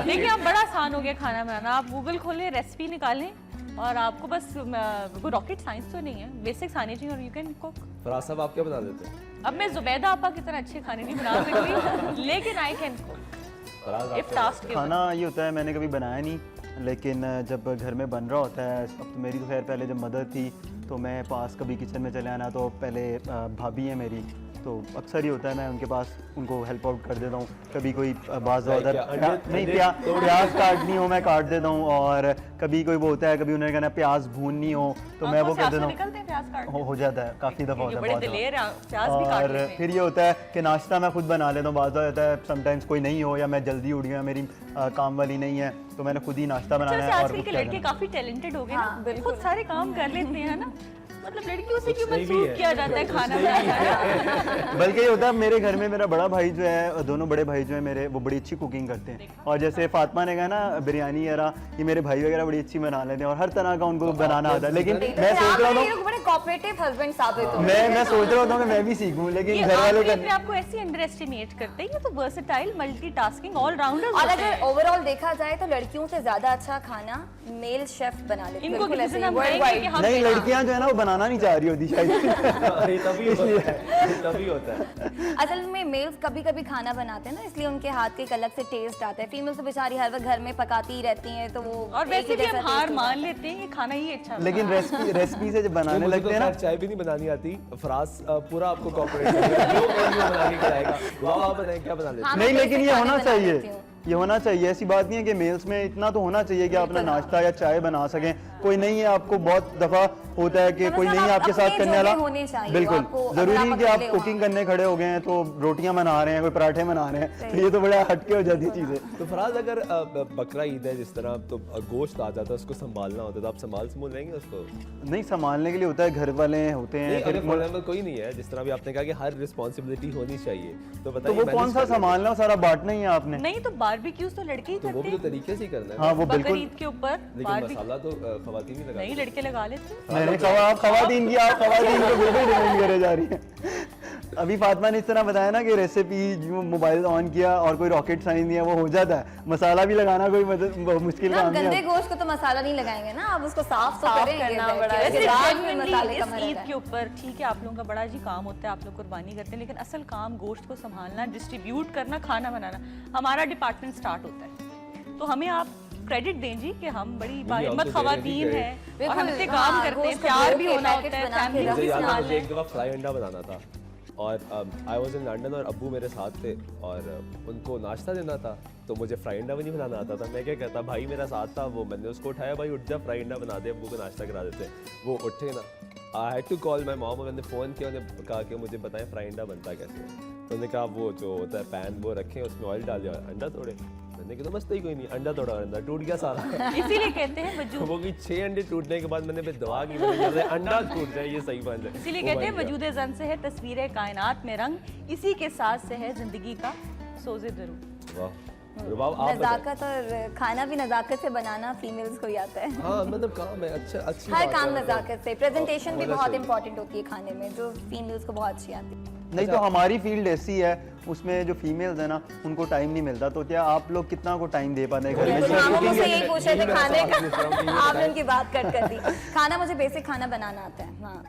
देखिए, अब बड़ा आसान हो गया खाना बनाना। आप गूगल खोलें, रेसिपी निकालें और आपको बस कोई रॉकेट साइंस तो नहीं है, बेसिक्स आने चाहिए और यू कैन कुक। फराज साहब आप क्या बना लेते हैं? अब मैं जुबैदा आपा की तरह अच्छे खाने नहीं बना सकती, लेकिन I can cook if task. खाना ये होता है, मैंने कभी बनाया नहीं, लेकिन जब घर में बन रहा होता है, अब तो मेरी तो खैर पहले जब मदर थी तो मैं पास कभी किचन में चले आना, तो पहले भाभी है मेरी, तो अक्सर ही होता है मैं उनके पास उनको हेल्प आउट कर देता हूँ। कभी कोई बाज़ क्या, नहीं प्याज काटनी हो मैं काट देता हूँ, और कभी कोई वो होता है, कभी उन्होंने कहना प्याज भूननी हो तो मैं वो कर देता हूँ। हो जाता है, काफ़ी दफ़ा होता है, और फिर ये होता है कि नाश्ता मैं खुद बना लेता हूँ। बाज़ होता है समटाइम्स कोई नहीं हो या मैं जल्दी उठ गया, मेरी काम वाली नहीं है, तो मैंने खुद ही नाश्ता बनाना है। और आजकल के लड़के काफी टैलेंटेड हो गए ना, खुद सारे काम कर लेते हैं ना, मतलब लड़कियों से क्यों मंसूब किया जाता है खाना बनाना। बल्कि ये होता है मेरे घर में मेरा बड़ा भाई जो है, दोनों बड़े भाई जो है मेरे, वो बड़ी अच्छी कुकिंग करते हैं। और जैसे फातिमा ने कहा ना बिरयानी वगैरह, ये मेरे भाई वगैरह बड़ी अच्छी बना लेते हैं और हर तरह का उनको बनाना आता है। लेकिन मैं सोच रहा हूँ बड़े कोऑपरेटिव हस्बैंड साबित हो। मैं सोच रहा हूँ कि मैं भी सीखूं, लेकिन घर वाले अपने आपको ऐसे अंडर एस्टिमेट करते हैं। ये तो वर्सेटाइल, मल्टीटास्किंग, ऑलराउंडर। और अगर ओवरऑल देखा जाए तो लड़कियों से ज्यादा अच्छा खाना मेल शेफ बना लेते हैं। इनको बिल्कुल ऐसे ही हम worldwide। कहेंगे कि हम नहीं, लड़कियां जो है ना वो बनाना नहीं चाह रही होती शायद। तभी होता है। असल में मेल्स कभी कभी खाना बनाते हैं ना, इसलिए उनके हाथ के एक अलग से टेस्ट आता है। फीमेल तो बेचारी हर वक्त घर में पकाती ही रहती हैं, तो वो और वैसे भी हम हार मान लेते हैं, ये खाना ही अच्छा। लेकिन रेसिपी से जब बनाने लगते हैं ना, चाय भी नहीं बनानी आती, फराज पूरा आपको कॉर्पोरेट बना के खिलाएगा। वाह, आप बताएं क्या बना लेते हैं? नहीं, लेकिन ये होना चाहिए, ये होना चाहिए। ऐसी बात नहीं है कि मेल्स में इतना तो होना चाहिए कि आप अपना नाश्ता या चाय बना सकें। कोई नहीं है, आपको बहुत दफ़ा होता है कि कोई नहीं है आपके साथ करने वाला। बिल्कुल जरूरी है कि आप कुकिंग करने खड़े हो गए हैं तो रोटियां बना रहे हैं, कोई पराठे बना रहे हैं, तो ये तो बड़ा हटके हो जाती है चीज़ें। तो फराज, अगर बकरा ईद है जिस तरह, तो गोश्त आ जाता है, उसको संभालना होता है, तो आप संभाल लेंगे उसको? नहीं, संभालने के लिए होता है, घर वाले होते हैं। अगर फॉर कोई नहीं है, जिस तरह भी आपने कहा कि हर रिस्पॉन्सिबिलिटी होनी चाहिए, तो तो बताइए वो कौन सा संभालना, सारा बांटना ही है आपने। नहीं तो बारबेक्यूज तो लड़के ही तो वो करते भी हैं। तो तरीके से ही करना है। हाँ, वो बकरीद बिल्कुल। के ऊपर लेकिन मसाला तो खवातीन ही लगा नहीं, लड़के लगा लेते हैं। मैंने खवातीन की, आप खवातीन को बिल्कुल डिमांड करे जा रही है। अभी फातिमा ने इस तरह बताया ना कि रेसिपी जो मोबाइल ऑन किया और कोई रॉकेट साइंस नहीं है, वो हो जाता है। मसाला भी लगाना कोई मुश्किल काम नहीं है। गंदे गोश्त को तो मसाला नहीं लगाएंगे ना, आप उसको साफ तो करना बड़ा करेंगे। इस ईद के ऊपर ठीक है, आप लोगों का बड़ा जी काम होता है, आप लोग कुर्बानी करते हैं, लेकिन असल काम गोश्त को संभालना, डिस्ट्रीब्यूट करना, खाना बनाना, हमारा डिपार्टमेंट स्टार्ट होता है। तो हमें आप क्रेडिट दें जी कि हम बड़ी बाहिम्मत खवातीन हैं और हम इतने काम करते हैं, प्यार भी होना होता है, फैमिली भी संभालना है। एक दफ़ा फ्राई अंडा बनाना था और आई वाज इन लंदन और अब्बू मेरे साथ थे और उनको नाश्ता देना था, तो मुझे फ्राई अंडा भी नहीं बनाना आता था। मैं क्या कहता, भाई मेरा साथ था, वो मैंने उसको उठाया, भाई उठ जा, फ्राई अंडा बना दे, अब्बू को नाश्ता करा देते। वो उठे ना, I had to call my mom, मैंने फ़ोन किया, उन्हें कहा कि मुझे बताएं फ्राई अंडा बनता कैसे है। तो उन्होंने कहा वो जो होता है पैन वो रखें, उसमें ऑयल डाल दिया, अंडा तोड़े। मैंने कहा समझते ही कोई नहीं, अंडा तोड़ा, अंडा टूट गया सारा। इसीलिए कहते हैं वजूद, वो 6 अंडे टूटने के बाद मैंने फिर दुआ की, मैंने अंडा टूट जाए ये सही बन जाए। इसीलिए कहते हैं वजूद जन से है तस्वीर कायनात में रंग, इसी के साथ से है जिंदगी का सोज़े दरूं। वाह, रुबाब, आप नजाकत और खाना भी नजाकत से बनाना फीमेल्स को ही आता है। हाँ, मतलब काम है, अच्छा, अच्छी हर बात काम है। नजाकत से, प्रेजेंटेशन भी मतलब बहुत सही। इंपॉर्टेंट होती है खाने में, जो फीमेल्स को बहुत अच्छी आती है। नहीं तो हमारी फील्ड ऐसी है, उसमें जो फीमेल्स है ना उनको टाइम नहीं मिलता, तो क्या आप लोग कितना को टाइम दे पाते हैं घर में? बिल्कुल, हम मुझसे यही पूछ रहे थे यही मेरा खाने सवाल पूछ रहा हूँ कि का, ये आपने बताएं। उनकी बात कट कर दी। खाना मुझे बेसिक खाना बनाना आता है। हाँ,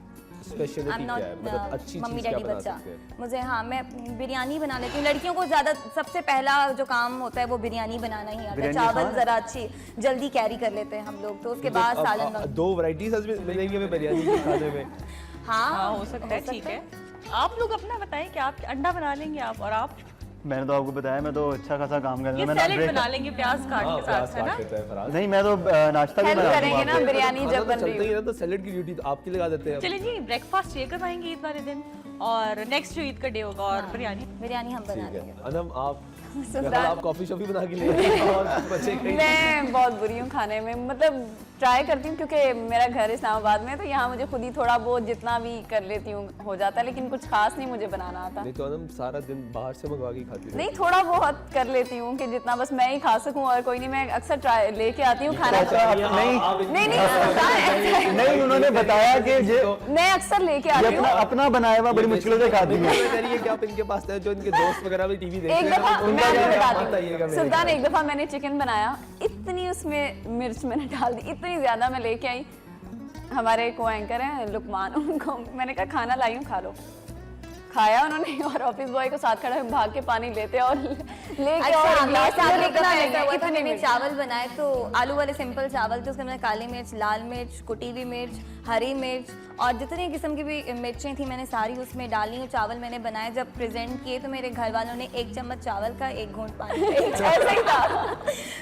स्पेशलिटी I'm क्या not, है, मतलब अच्छी मम्मी चीज़ क्या डैडी बना बच्चा। सकते हैं? मुझे, हाँ, मैं बिरयानी बना लेती हूँ। लड़कियों को ज़्यादा सबसे पहला जो काम होता है वो बिरयानी बनाना ही आता है। बिरयानी चावल आसान है। ज़रा अच्छी जल्दी कैरी कर लेते हैं हम लोग, तो उसके बाद सालन। 2 वैरायटीज मिलेंगी हमें बिरयानी के खाने में। हाँ, हो सकता है, ठीक है। आप लोग अपना बताएं कि आप अंडा बना लेंगे आप, और आप? मैंने तो आपको बताया, मैं तो अच्छा खासा काम कर ये लेता हूं। सैलेड बना लेंगे प्याज काट हाँ, के प्याज साथ, है ना? काट देते हैं फराज। नहीं, मैं तो नाश्ता भी हेल्प बना करेंगे ना बिरयानी खाना जब तो बन चलता रही ही हो। है ना, तो सैलेड की ड्यूटी तो आपकी लगा देते हैं। चलिए जी, ब्रेकफास्ट शेयर करवाएंगे ईद वाले दिन, और नेक्स्ट जो ईद का डे होगा, और बिरयानी हम बना ठीक है। लेंगे। अनम, आप सुल्तान। आप कॉफी शॉफी बना के ले आए और बच्चे कहीं मैं बहुत बुरी हूँ खाने में, मतलब ट्राई करती हूँ क्योंकि मेरा घर इस्लामाबाद में है, तो यहाँ मुझे खुद ही थोड़ा बहुत जितना भी कर लेती हूँ हो जाता है, लेकिन कुछ खास नहीं मुझे बनाना आता। नहीं तो अनम सारा दिन बाहर से मंगवा के खाती नहीं, थोड़ा बहुत कर लेती हूँ कि जितना बस मैं ही खा सकूँ, और कोई नहीं। मैं अक्सर ट्राई लेके आती हूँ खाना। नहीं, नहीं, उन्होंने बताया कि मैं अक्सर लेके आती हूँ। अपना बनाया हुआ बड़ी मुश्किलों से खाती है। करिए कि आप इनके पास हैं जो इनके दोस्त वगैरह भी टीवी देखते एक हैं, दफा तो मैं उनका आपको क्या बताती बताइएगा हूँ मेरे सुल्तान, साथ। एक दफा मैंने चिकन बनाया, इतनी उसमें मिर्च मैंने डाल दी, इतनी ज्यादा मैं लेके आई। हमारे को एंकर हैं लुकमान, उनको मैंने कहा खाना लाई हूँ, खा लो। खाया उन्होंने और ऑफिस बॉय को साथ खड़ा भाग के पानी लेते और लेके अच्छा, और मेरे ग्लास साथ में इतना रखते ऐसा हुआ था, इतने मैंने मिनट। चावल बनाए तो आलू वाले सिंपल चावल थे, उसके अंदर काली मिर्च, लाल मिर्च, कुटी हुई मिर्च, हरी मिर्च और जितनी किस्म की भी मिर्चें थी मैंने सारी उसमें डाली। और चावल मैंने बनाए, जब प्रेजेंट किए तो मेरे घर वालों ने 1 चम्मच चावल का 1 घूंट पानी का, ऐसा ही था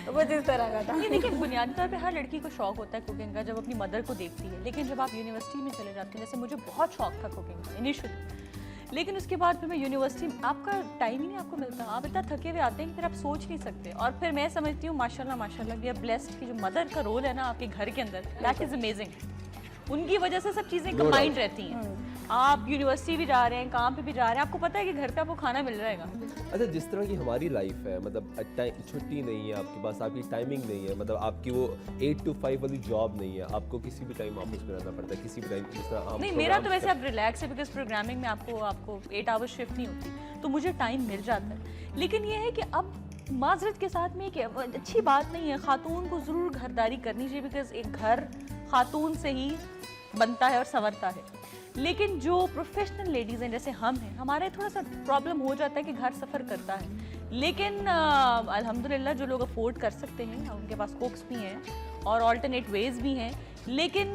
कुछ इस तरह का था। ये देखिए, बुनियादी तौर पे हर लड़की को शौक होता है कुकिंग का जब अपनी मदर को देखती है, लेकिन जब आप यूनिवर्सिटी में चले जाते हैं, जैसे मुझे बहुत शौक था कुकिंग का इनिशियली, लेकिन उसके बाद फिर मैं यूनिवर्सिटी में, आपका टाइम ही नहीं आपको मिलता, आप इतना थके हुए आते हैं कि फिर आप सोच नहीं सकते। और फिर मैं समझती हूँ माशाल्लाह माशाल्लाह वी आर ब्लेस्ड कि जो मदर का रोल है ना आपके घर के अंदर, दैट इज़ अमेजिंग। उनकी वजह से सब चीज़ें कंबाइंड रहती हैं। आप यूनिवर्सिटी भी जा रहे हैं, काम पे भी जा रहे हैं, आपको पता है कि घर पे आपको खाना मिल रहेगा। अच्छा, जिस तरह की हमारी लाइफ है, मतलब छुट्टी नहीं है आपके पास, आपकी टाइमिंग नहीं है, मतलब आपकी वो 8 to 5 वाली जॉब नहीं है, आपको किसी भी टाइम ऑफिस में रहना पड़ता है, किसी भी टाइम जिस तरह हम नहीं, मेरा तो वैसे अब रिलैक्स है बिकॉज प्रोग्रामिंग में आपको 8 आवर्स शिफ्ट नहीं होती, तो मुझे टाइम मिल जाता है। लेकिन ये है कि अब माजरत के साथ में एक अच्छी बात नहीं है, खातून को ज़रूर घरदारी करनी चाहिए बिकॉज एक घर खातून से ही बनता है और संवरता है। लेकिन जो प्रोफेशनल लेडीज़ हैं जैसे हम हैं, हमारे थोड़ा सा प्रॉब्लम हो जाता है कि घर सफ़र करता है। लेकिन अल्हम्दुलिल्लाह जो लोग अफोर्ड कर सकते हैं उनके पास कुक्स भी हैं और ऑल्टरनेट वेज भी हैं। लेकिन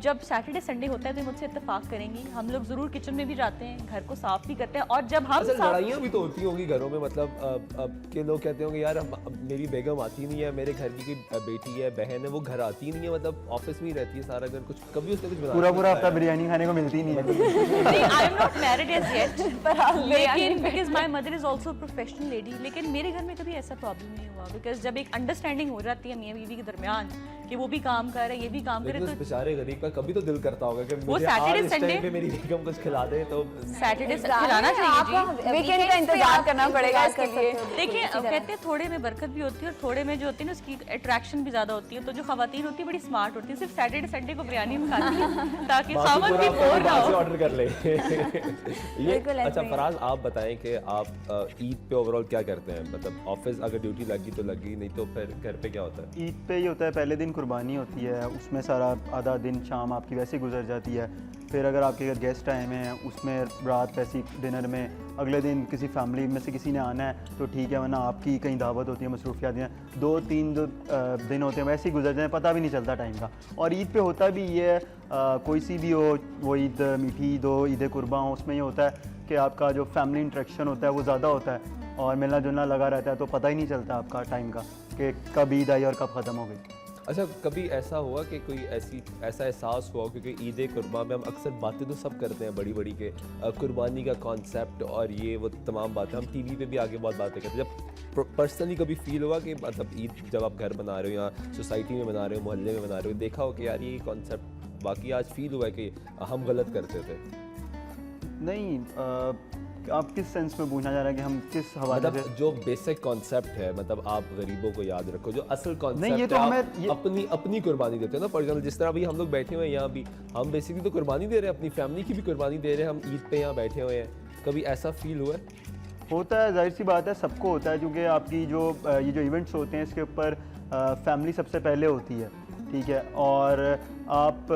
जब सैटरडे संडे होता है तो मुझसे इत्तेफाक करेंगी, हम लोग ज़रूर किचन में भी जाते हैं, घर को साफ़ भी करते हैं। और जब हम अच्छा, लड़ाइयाँ भी तो होती होंगी घरों में, मतलब अब के लोग कहते होंगे यार अब मेरी बेगम आती नहीं है, मेरे घर की कोई बेटी है, बहन है, वो घर आती नहीं है, मतलब ऑफिस में ही रहती है सारा दिन, कुछ कभी उसने कुछ बनाया पूरा हफ्ता बिरयानी खाने को मिलती नहीं है। नहीं, I am not married as yet, पर लेकिन because my mother is also professional lady. लेकिन मेरे घर में कभी ऐसा प्रॉब्लम नहीं हुआ बिकॉज जब एक अंडरस्टैंडिंग हो जाती है मियाँ बीवी के दरमियान कि वो भी काम कर रहे हैं, ये भी काम करे, लेकिन उस तो बेचारे गरीब का कभी तो दिल करता होगा कि वो मुझे Saturday, आज इस Sunday- टाइम पे मेरी बेगम कुछ खिला दे, तो सैटरडे खिलाना चाहिए जी। वीकेंड का इंतजार करना पड़ेगा इसके लिए। देखिए, अब कहते हैं थोड़े में बरकत भी होती है और थोड़े में जो होती है ना उसकी अट्रैक्शन भी ज़्यादा होती है। तो जो खवातीन होती है बड़ी स्मार्ट होती है, सिर्फ सैटरडे संडे को बिरयानी में खाती है ताकि बाकी खामन पूरा भी अपने बोर ना बाहर से हो। ऑर्डर कर ले। ये बिल्कुल ऐसे अच्छा ही। फराज, आप बताएं कि आप ईद पे ओवरऑल क्या करते हैं, मतलब ऑफिस अगर ड्यूटी लगी तो लगी, नहीं तो फिर घर पे क्या होता है? ईद पे ही होता है, पहले दिन कुर्बानी होती है, उसमें सारा आधा दिन शाम आपकी वैसे ही गुजर जाती है। फिर अगर आपके घर गेस्ट आए हुए हैं उसमें रात वैसी डिनर में, अगले दिन किसी फैमिली में से किसी ने आना है तो ठीक है, वरना आपकी कहीं दावत होती है, मसरूफियात हैं, 2-3 दिन होते हैं वैसे ही गुजर जाए, पता भी नहीं चलता टाइम का। और ईद पे होता भी ये है, कोई सी भी हो, वो ईद मीठी ईद हो, ईद कुर्बा हो, उसमें ये होता है कि आपका जो फैमिली इंटरेक्शन होता है वो ज़्यादा होता है और मिलना जुलना लगा रहता है, तो पता ही नहीं चलता आपका टाइम का कि कब ईद आई और कब ख़त्म हो गई। अच्छा, कभी ऐसा हुआ कि कोई ऐसा एहसास हुआ, क्योंकि ईद कुर्बान में हम अक्सर बातें तो सब करते हैं बड़ी बड़ी के कुर्बानी का कॉन्सेप्ट और ये वो तमाम बातें हम टीवी पे भी आगे बहुत बातें करते हैं, जब पर्सनली कभी फील हुआ कि मतलब ईद जब आप घर बना रहे हो या सोसाइटी में बना रहे हो, मोहल्ले में बना रहे हो, देखा हो कि यार ये कॉन्सेप्ट वाकई आज फील हुआ है कि हम गलत करते थे? नहीं, आप किस सेंस में पूछना चाह रहे हैं कि हम किस हवाले से? मतलब जो बेसिक कॉन्सेप्ट है, मतलब आप गरीबों को याद रखो, जो असल कॉन्सेप्ट नहीं, ये तो है, हमें आप अपनी कुर्बानी देते हो ना। फॉर एग्जाम्पल जिस तरह अभी हम लोग बैठे हुए हैं यहाँ भी, हम बेसिकली तो कुर्बानी दे रहे हैं, अपनी फैमिली की भी कुर्बानी दे रहे हैं, हम ईद पे यहाँ बैठे हुए हैं। कभी ऐसा फील हुआ है? होता है, जाहिर सी बात है, सबको होता है, क्योंकि आपकी जो ये जो इवेंट्स होते हैं इसके ऊपर फैमिली सबसे पहले होती है, ठीक है। और आप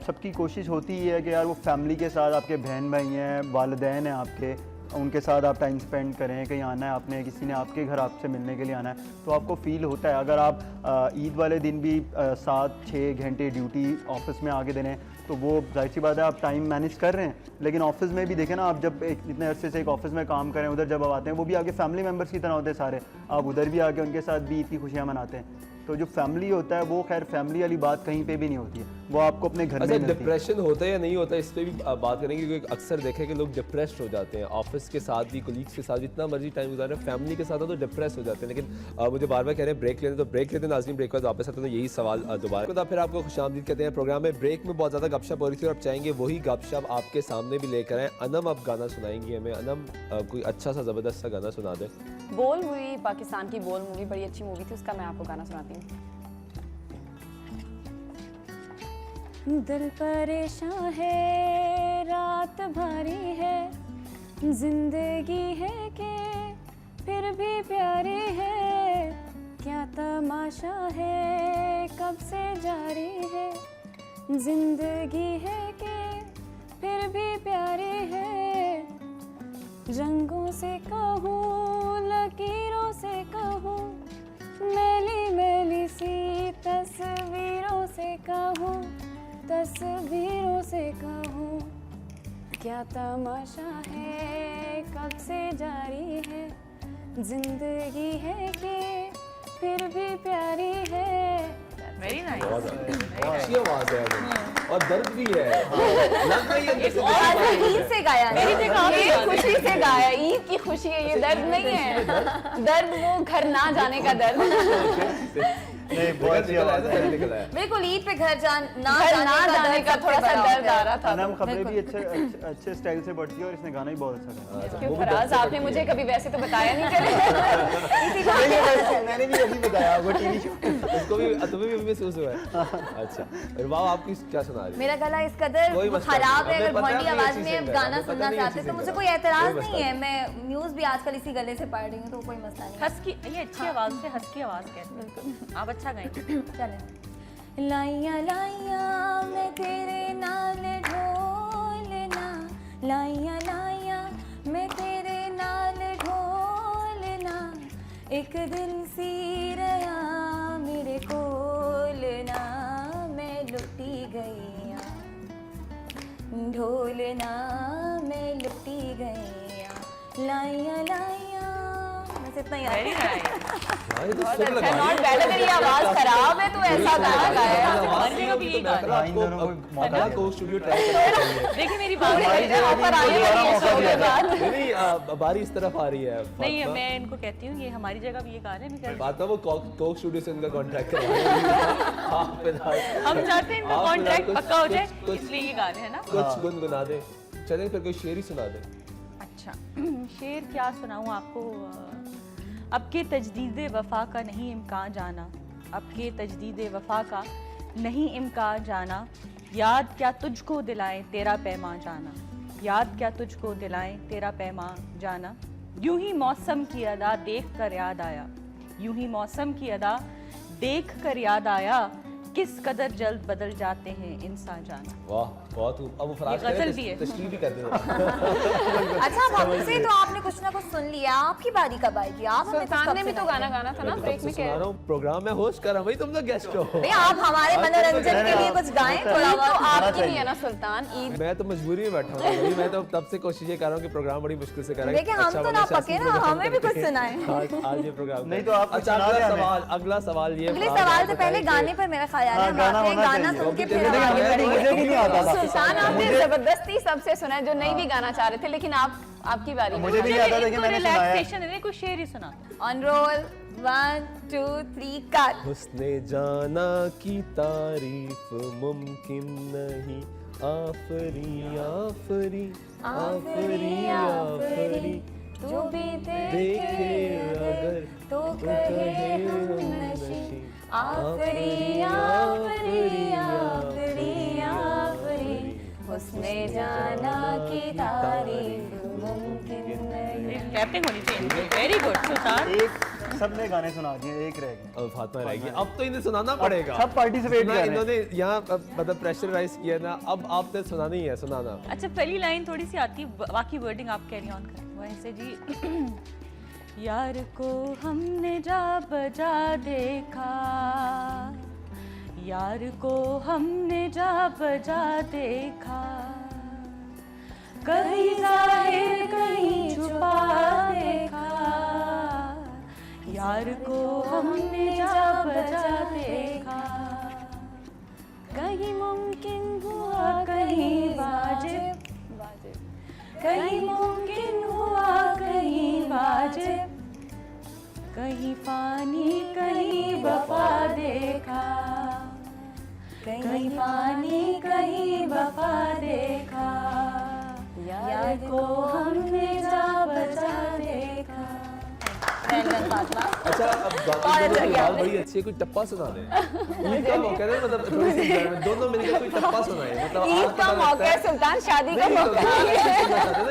सबकी कोशिश होती ही है कि यार वो फैमिली के साथ, आपके बहन भाई हैं, वालिदैन हैं आपके, उनके साथ आप टाइम स्पेंड करें। कहीं आना है आपने, किसी ने आपके घर आपसे मिलने के लिए आना है, तो आपको फ़ील होता है। अगर आप ईद वाले दिन भी 7-6 घंटे ड्यूटी ऑफिस में आगे देने, तो वो जाहिर सी बात है आप टाइम मैनेज कर रहे हैं। लेकिन ऑफिस में भी देखें ना, आप जब इतने अरसे से एक ऑफिस में काम करें, उधर जब आप आते हैं वो भी आपके फैमिली मेम्बर्स की तरह होते हैं सारे, आप उधर भी आके उनके साथ भी ईद की खुशियाँ मनाते हैं। तो जो फैमिली होता है वो खैर फैमिली वाली बात कहीं पे भी नहीं होती है, वो आपको अपने घर में अच्छा, ही मिलती है। डिप्रेशन होता है या नहीं होता है, इस पर भी बात करेंगे, क्योंकि अक्सर देखें कि लोग डिप्रेस्ड हो जाते हैं ऑफिस के साथ भी, कोलीग्स के साथ, जितना मर्जी टाइम गुजारे, फैमिली के साथ हो तो डिप्रेस हो जाते हैं। लेकिन मुझे बार बार कह रहे हैं ब्रेक लेने, तो ब्रेक लेते हैं नाज़रीन, ब्रेक बाद वापस आते हैं, तो यही सवाल दोबारा तो फिर आपको खुशामदीद कहते हैं प्रोग्राम में। ब्रेक में बहुत ज़्यादा गपशप हो रही थी और आप चाहेंगे वही गपशप आपके सामने भी लेकर आए। अनम अब गाना सुनाएंगी हमें। अनम कोई अच्छा सा ज़बरदस्त सा गाना सुना दे। बोल मूवी, पाकिस्तान की बोल मूवी बड़ी अच्छी मूवी थी, उसका मैं आपको गाना सुनाती हूँ। दिल परेशान है, रात भारी है, जिंदगी है कि फिर भी प्यारी है, क्या तमाशा है कब से जारी है, जिंदगी है कि फिर भी प्यारी है, रंगों से कहूँ लकीरों से कहूँ, मैली मैली सी तस्वीरों से कहूँ, तस्वीरों से कहूँ, क्या तमाशा है कब से जारी है, जिंदगी है कि फिर भी प्यारी है। वेरी बहुत नाइस। अच्छी आवाज है और दर्द भी है। लग रही है जैसे आज ईद से गाया है। ये खुशी से गाया, ईद की खुशी है, ये दर्द नहीं है। दर्द वो घर ना जाने का दर्द। नहीं, बहुत अच्छी आवाज़ है। निकला है। बिल्कुल ईद पे घर घर ना जाने का थोड़ा सा दर्द आ रहा था। अनम खबरें भी अच्छे स्टाइल से बढ़ती है और इसने गाना ही बहुत अच्छा गाया। क्यों फराज, आपने मुझे कभी वैसे तो बताया नहीं चले। मैंने भी अभी बताया वो टीवी शो। इसको भी तुम्हें भी महसूस हुआ है? अच्छा, और वाह आपकी क्या सुना रही है? मेरा गला इस कदर कोई मसला खराब नहीं, है, हमें अगर पता है भोंडी आप ये आवाज अच्छी में सिंगर गाना हैं, हमें सुनना पता नहीं चाहते अच्छी तो मुझे सिंगर कोई हैं। एतराज कोई नहीं मसला है। मैं न्यूज़ भी आजकल इसी गले से पढ़ रही हूँ तो कोई मसला नहीं है। हंस की, ये अच्छी आवाज से हंस की आवाज कहते हैं। आप अच्छा गाएं। चले लाइया लाइया मैं तेरे नाल ढोलना, लाइया लाइया मैं तेरे नाल ढोलना, एक दिल सी रहा मेरे कोलना, मैं लुटी गईया ढोलना, मैं लुटी गईया, लाइया लाइया। बस इतना ही वेरी आता है। नाइस। हाँ, ये तो सुर लगा नॉट है। बैड, अगर ये आवाज खराब है तो ऐसा गाना गाया। आवाज जगह भी यही गाना है। इन दोनों को मौका आपको को स्टूडियो ट्राई करना चाहिए। देखिए मेरी बात ऑफर आई है ये शो के बाद। नहीं, बारी इस तरफ आ रही है। नहीं है, फातिमा- मैं इनको कहती हूँ ये हमारी जगह भी ये गा रहे हैं। मैं कह- बात है वो कोक स्टूडियो से इनका कॉन्ट्रैक्ट करवा हम चाहते हैं इनका कॉन्ट्रैक्ट पक्का हो जाए, कुछ इसलिए ये गा रहे हैं ना। कुछ गुनगुना दे। चलें फिर कोई शेर ही सुना दे। अच्छा शेर क्या सुनाऊँ आपको। अब के तजदीद वफ़ा का नहीं इम्कान जाना, अब के तजदीद वफ़ा का नहीं इम्कान जाना, याद क्या तुझको दिलाएं तेरा पैमा जाना, याद क्या तुझको दिलाएं तेरा पैमा जाना, यूं ही मौसम की अदा देख कर याद आया, यूं ही मौसम की अदा देख कर याद आया, किस कदर जल्द बदल जाते हैं इंसान जाना। वाह बहुत खूब। अब वो फराज ये गजल भी है। तशरीह भी कर दे। अच्छा अब हमसे तो आपने कुछ ना कुछ सुन लिया, आपकी बारी कब आएगी? आप हमें कुछ सुल्तान कब ने भी तो सुनाएंगे? गाना गाना था ना मैं ब्रेक तब में। से सुना रहा हूँ, प्रोग्राम में होस्ट कर रहा हूँ भाई, तुम लोग गेस्ट हो। नहीं, आप हमारे मनोरंजन के लिए कुछ गाएं थोड़ा तो बहुत। आपकी भी है ना सुल्तान ईद। मैं तो मजबूरी में बैठा हूँ भाई, मैं तो तब से कोशिश ये कर रहा हूँ कि प्रोग्राम बड़ी मुश्किल से करें। देखिए, हम तो ना पके ना, हमें भी कुछ सुनाएं। आज ये प्रोग्राम नहीं तो आप कुछ अच्छा, सुना दें अगला सवाल ये अगले फराज, सवाल आप से पहले बताइए गाने पर मेरा ख्याल है हाँ, हम गाना आते हैं, होना गाना चाहिए। सुन के मुझे फिर भी आगे गाना है, बढ़ेंगे। मुझे भी नहीं आता था। सुल्तान आपने जबरदस्ती सबसे सुना है जो नहीं भी गाना चाह रहे थे, लेकिन आपकी बारी है। मुझे भी नहीं आता था कि मैंने सुनाया है। रिलैक्सेशन है, कोई शेर ही सुना। On roll 1 2 3 cut. हुस्ने जाना की तारीफ मुमकिन नहीं, आफरी आफरी आफरी आफरी जो भी देखे अगर तो कहे हम नशी, आफरी आफरी आफरी आफरी, हुस्ने जाना की तारीफ मुमकिन नहीं। रैपिंग होनी चाहिए। वेरी गुड सुल्तान। एक सबने गाने सुना दिए, एक रह गए। अब फातिमा रहेगी, अब तो इन्हें सुनाना पड़ेगा। सब participate सुना कर रहे हैं। इन्होंने यहाँ मतलब प्रेशराइज किया ना, अब आपने सुनाना ही है, सुनाना। अच्छा पहली लाइन थोड़ी सी आती है, बाकी वर्डिंग आप कैरी ऑन करें। वो ऐसे जी यार को हमने जा बजा देखा, यार को हमने जा बजा देखा, कहीं जाहिर कहीं छुपा देखा, यार को हमने जा बजा देखा, कहीं मुमकिन हुआ कहीं वाजिब, कहीं मुमकिन हुआ कहीं वाजिब, कहीं फानी कहीं वफा देखा, कहीं फानी कहीं वफा देखा, यार को हमने जा बजा देखा। अच्छा अब बात बड़ी अच्छी है, कोई टप्पा सुना दे। ईद का मौका है, मतलब थोड़ी सी enjoyment, दोनों मिलकर कोई टप्पा सुनाए। मतलब आज ईद का पता मौका लगता है सुल्तान, शादी का नहीं, तो मौका है।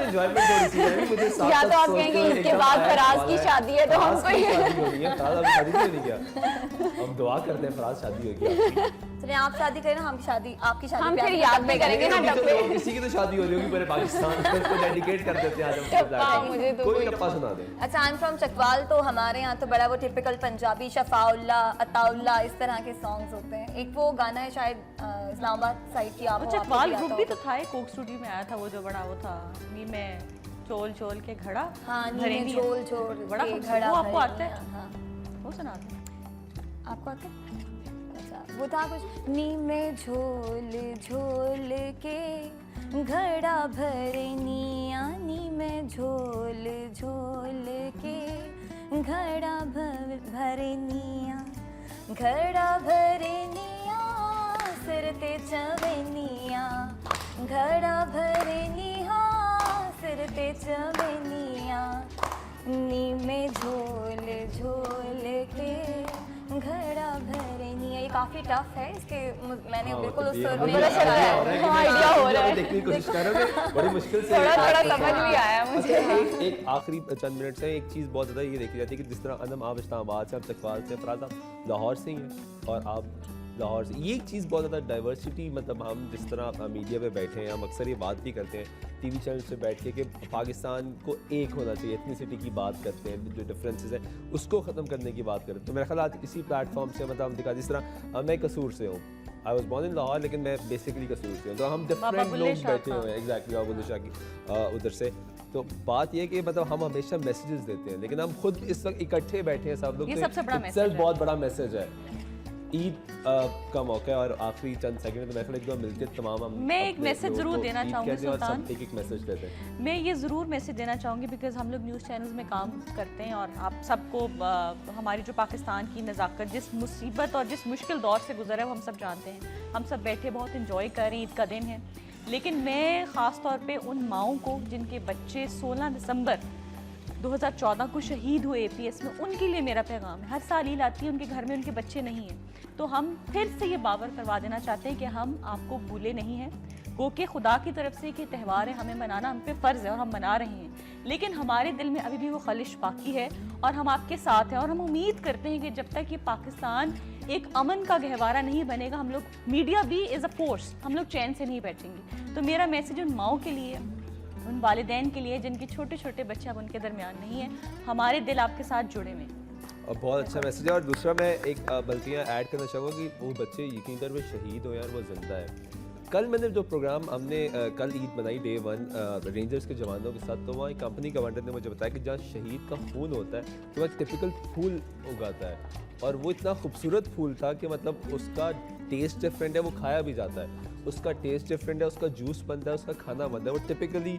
एंजॉयमेंट थोड़ी सी है। मुझे साथ या तो साथ आप सोचते कहेंगे हुए ईद के एकदम बाद आया फराज सवाल की है। शादी है तो फराज हमको की ये- शादी होगी है, फराज अभी शादी क्यों नहीं किया? हम दुआ करते हैं फराज शादी होगी आपकी। चलिए आप शादी करें, हम शादी आपकी शादी हम पे फिर आके याद डब्बे भी करेंगे ना अभी तो डब्बे। लोग किसी की तो शादी हो रही होगी पूरे पाकिस्तान में, उसको डेडिकेट कर देते हैं आज हम अपने टप्पा, platform पे। मुझे तो कोई कोई टप्पा सुना दे। अच्छा, आई एम फ्रॉम चकवाल, तो हमारे यहाँ तो बड़ा वो टिपिकल पंजाबी शफाउल्ला, अताउल्ला इस तरह के सॉन्ग्स होते हैं। एक वो गाना है शायद इस्लामाबाद साइड की, आप वो चकवाल ग्रुप भी तो था, एक कोक स्टूडियो में आया था वो जो बड़ा वो था, नी में चोल चोल के घड़ा हाँ, नी भरे में नहीं झोल झोल बड़ा के खूबसूरत। घड़ा वो आपको भरे आता है? नहीं, हाँ। वो सुनाते हैं। आपको आता है? अच्छा, वो था कुछ, नी में झोल झोल के घड़ा भरे निया, नी में झोल झोल के घड़ा भरे निया, घड़ा भरे निया सिर ते चवेनिया, घड़ा भरे निया सिर ते चवेनिया, नी में झोल झोल के घड़ा भरे निया। ये काफी टफ है, इसके मैंने बिल्कुल उस सुर में बड़ा चल रहा है, आइडिया हो रहा है। देखने की कोशिश कर रहे हैं, बड़ी मुश्किल से थोड़ा थोड़ा एक- समझ भी आया मुझे। एक आखिरी चंद मिनट से एक चीज़ बहुत ज़्यादा ये देखी जाती है कि जिस तरह अनम आप इस्लामाबाद से, आप चकवाल से, फराज आप लाहौर से ही हैं और आप लाहौर से, ये एक चीज़ बहुत ज़्यादा डाइवर्सिटी, मतलब हम जिस तरह मीडिया पे बैठे हैं, हम अक्सर ये बात भी करते हैं टीवी चैनल पे बैठ के कि पाकिस्तान को एक होना चाहिए, एथनिसिटी की बात करते हैं, जो डिफरेंसेस हैं उसको ख़त्म करने की बात करते हैं। तो मेरा ख्याल आज इसी प्लेटफॉर्म से मतलब हम दिखा, जिस तरह मैं कसूर से हूँ, I was born in Lahore, लेकिन मैं बेसिकली कसूर से हूँ, तो हम डिफरेंट बुल्ले लोग शाह बैठे हुए हैं। एग्जैक्टली बाबा बुल्ले शाह की उधर से। तो बात यह है कि मतलब हम हमेशा मैसेजेस देते हैं, लेकिन हम खुद इस वक्त इकट्ठे बैठे हैं सब लोग, ये तो सबसे बड़ा itself मैसेज है। बहुत बड़ा मैसेज है। ईद का मौका है और आखिरी चंद सेकंड में तो मैं ख्याल एक दो मिलके तमाम हम मैं एक अपने मैसेज लोगों ज़रूर को देना ईद चाहूँगी कहते हैं और सब सुल्तान। एक मैसेज देते हैं। मैं ये ज़रूर मैसेज देना चाहूँगी बिकॉज़ हम लोग न्यूज़ चैनल्स में काम करते हैं और आप सबको हमारी जो पाकिस्तान की नज़ाकत जिस मुसीबत और जिस मुश्किल दौर से गुजरा है वो हम सब जानते हैं। हम सब बैठे बहुत इंजॉय कर रहे हैं, ईद का दिन है, लेकिन मैं ख़ास तौर पे उन माओं को जिनके बच्चे 16 दिसंबर 2014 को शहीद हुए एपीएस में, उनके लिए मेरा पैगाम है। हर साल ईद आती है, उनके घर में उनके बच्चे नहीं हैं, तो हम फिर से ये बावर करवा देना चाहते हैं कि हम आपको भूले नहीं हैं। गो के खुदा की तरफ से कि त्यौहार है, हमें मनाना हम पे फ़र्ज़ है और हम मना रहे हैं, लेकिन हमारे दिल में अभी भी वो खलिश बाकी है और हम आपके साथ हैं। और हम उम्मीद करते हैं कि जब तक ये पाकिस्तान एक अमन का गहवारा नहीं बनेगा, हम लोग, मीडिया भी इज़ अ फोर्स, हम लोग चैन से नहीं बैठेंगे। तो मेरा मैसेज उन माओं के लिए, उन वालिदैन के लिए जिनके छोटे छोटे बच्चे अब उनके दरमियान नहीं हैं, हमारे दिल आपके साथ जुड़े हुए हैं। और बहुत अच्छा मैसेज है। और दूसरा मैं एक बल्कि ऐड करना चाहूँगा कि वो बच्चे यकीन कर वो शहीद हो यार, वो जिंदा है। कल मैंने जो प्रोग्राम हमने कल ईद मनाई डे 1 रेंजर्स के जवानों के साथ, तो वहाँ एक कंपनी कमांडर ने मुझे बताया कि जहाँ शहीद का खून होता है तो वह टिपिकल फूल उगाता है, और वो इतना खूबसूरत फूल था कि मतलब उसका टेस्ट डिफरेंट है, वो खाया भी जाता है, उसका टेस्ट डिफरेंट है, उसका जूस बनता है, उसका खाना बनता है। वो टिपिकली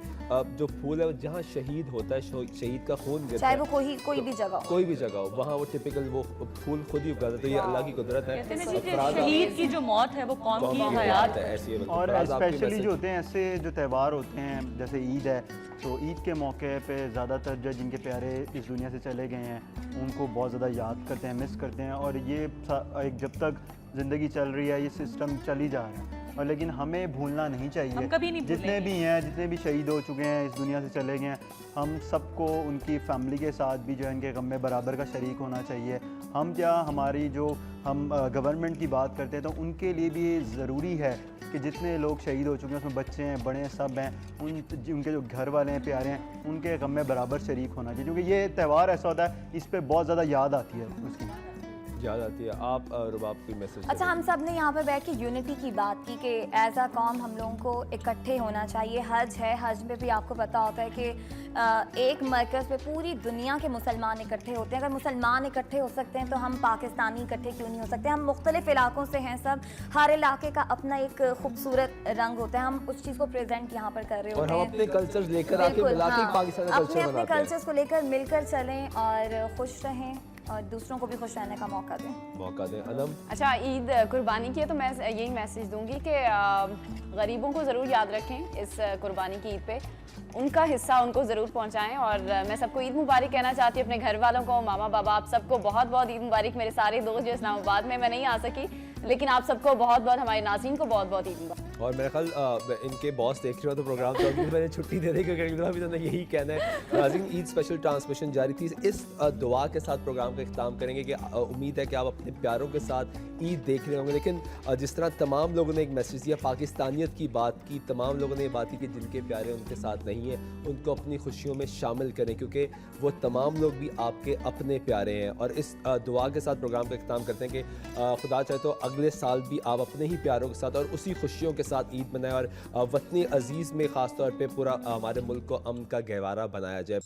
जो फूल है वो जहाँ शहीद होता है, शहीद का खून गिरता चाहे है, वो कोई भी जगह हो। कोई भी जगह हो, वहाँ वो टिपिकल वो फूल खुद ही उगाता है। तो ये अल्लाह की कुदरत है। कहते हैं ना जी, फराज आप- शहीद की जो मौत है वो कौम कौम की की हयात हयात है, ऐसी है बिल्कुल। और फराज, आपके स्पेशली मैसेज? जो होते हैं ऐसे जो त्यौहार होते हैं जैसे ईद है, तो ईद के मौके पे ज़्यादातर जो जिनके प्यारे इस दुनिया से चले गए हैं उनको बहुत ज़्यादा याद करते हैं, मिस करते हैं। और ये एक जब तक ज़िंदगी चल रही है ये सिस्टम चल ही जा रहा है, और लेकिन हमें भूलना नहीं चाहिए। हम कभी नहीं जितने भूलेंगे। भी हैं, जितने भी शहीद हो चुके हैं, इस दुनिया से चले गए हैं, हम सबको उनकी फैमिली के साथ भी जो है इनके गम में बराबर का शरीक होना चाहिए। हम क्या, हमारी जो हम गवर्नमेंट की बात करते हैं तो उनके लिए भी ज़रूरी है कि जितने लोग शहीद हो चुके हैं उसमें बच्चे हैं, बड़े हैं, सब हैं, उनके जो घर वाले हैं, प्यारे हैं, उनके गम में बराबर शरीक होना चाहिए, क्योंकि ये त्यौहार ऐसा होता है इस पर बहुत ज़्यादा याद आती है उसकी। याद आती है। आप रुबाब की मैसेज? अच्छा, हम सब ने यहाँ पे बैठ के यूनिटी की बात की कि एज अ कॉम हम लोगों को इकट्ठे होना चाहिए। हज है, हज में भी आपको पता होता है कि एक मरकज़ पे पूरी दुनिया के मुसलमान इकट्ठे होते हैं। अगर मुसलमान इकट्ठे हो सकते हैं तो हम पाकिस्तानी इकट्ठे क्यों नहीं हो सकते? हम मुख्तलिफ इलाकों से हैं सब, हर इलाके का अपना एक खूबसूरत रंग होता है, हम उस चीज़ को प्रेजेंट यहाँ पर कर रहे और होते हम हैं। अपने कल्चर्स लेकर आके बिल्कुल, मिला के हाँ। पाकिस्तान का अपने कल्चर अपने बनाते हैं। कल्चर्स को लेकर मिलकर चलें और खुश रहें और दूसरों को भी खुश रहने का मौका दें। मौका दें। अनम? अच्छा, ईद कुर्बानी की है तो मैं यही मैसेज दूंगी कि गरीबों को ज़रूर याद रखें इस कुर्बानी की ईद पे, उनका हिस्सा उनको ज़रूर पहुंचाएं। और मैं सबको ईद मुबारक कहना चाहती हूँ, अपने घर वालों को, मामा बाबा, आप सबको बहुत बहुत ईद मुबारक। मेरे सारे दोस्त जो इस्लामाबाद में, मैं नहीं आ सकी, लेकिन आप सबको बहुत बहुत, हमारे नाज़रीन को बहुत बहुत ईद मुबारक। और मेरा ख्याल इनके बॉस देख रहे हो तो प्रोग्राम तो अभी मैंने छुट्टी दे दी क्योंकि अभी तो यही कहना है। नाज़रीन, ईद स्पेशल ट्रांसमिशन जारी थी। इस दुआ के साथ प्रोग्राम का इख्तिताम करेंगे कि उम्मीद है कि आप अपने प्यारों के साथ ईद देख रहे होंगे। लेकिन जिस तरह तमाम लोगों ने एक मैसेज दिया, पाकिस्तानियत की बात की, तमाम लोगों ने ये बात की कि जिनके प्यारे उनके साथ नहीं हैं उनको अपनी खुशियों में शामिल करें, क्योंकि वो तमाम लोग भी आपके अपने प्यारे हैं। और इस दुआ के साथ प्रोग्राम का इख्तिताम करते हैं कि खुदा चाहे तो अगले साल भी आप अपने ही प्यारों के साथ और उसी खुशियों के साथ ईद मनाएं और वतनी अजीज़ में ख़ास तौर पे पूरा हमारे मुल्क को अमन का गहवारा बनाया जाए।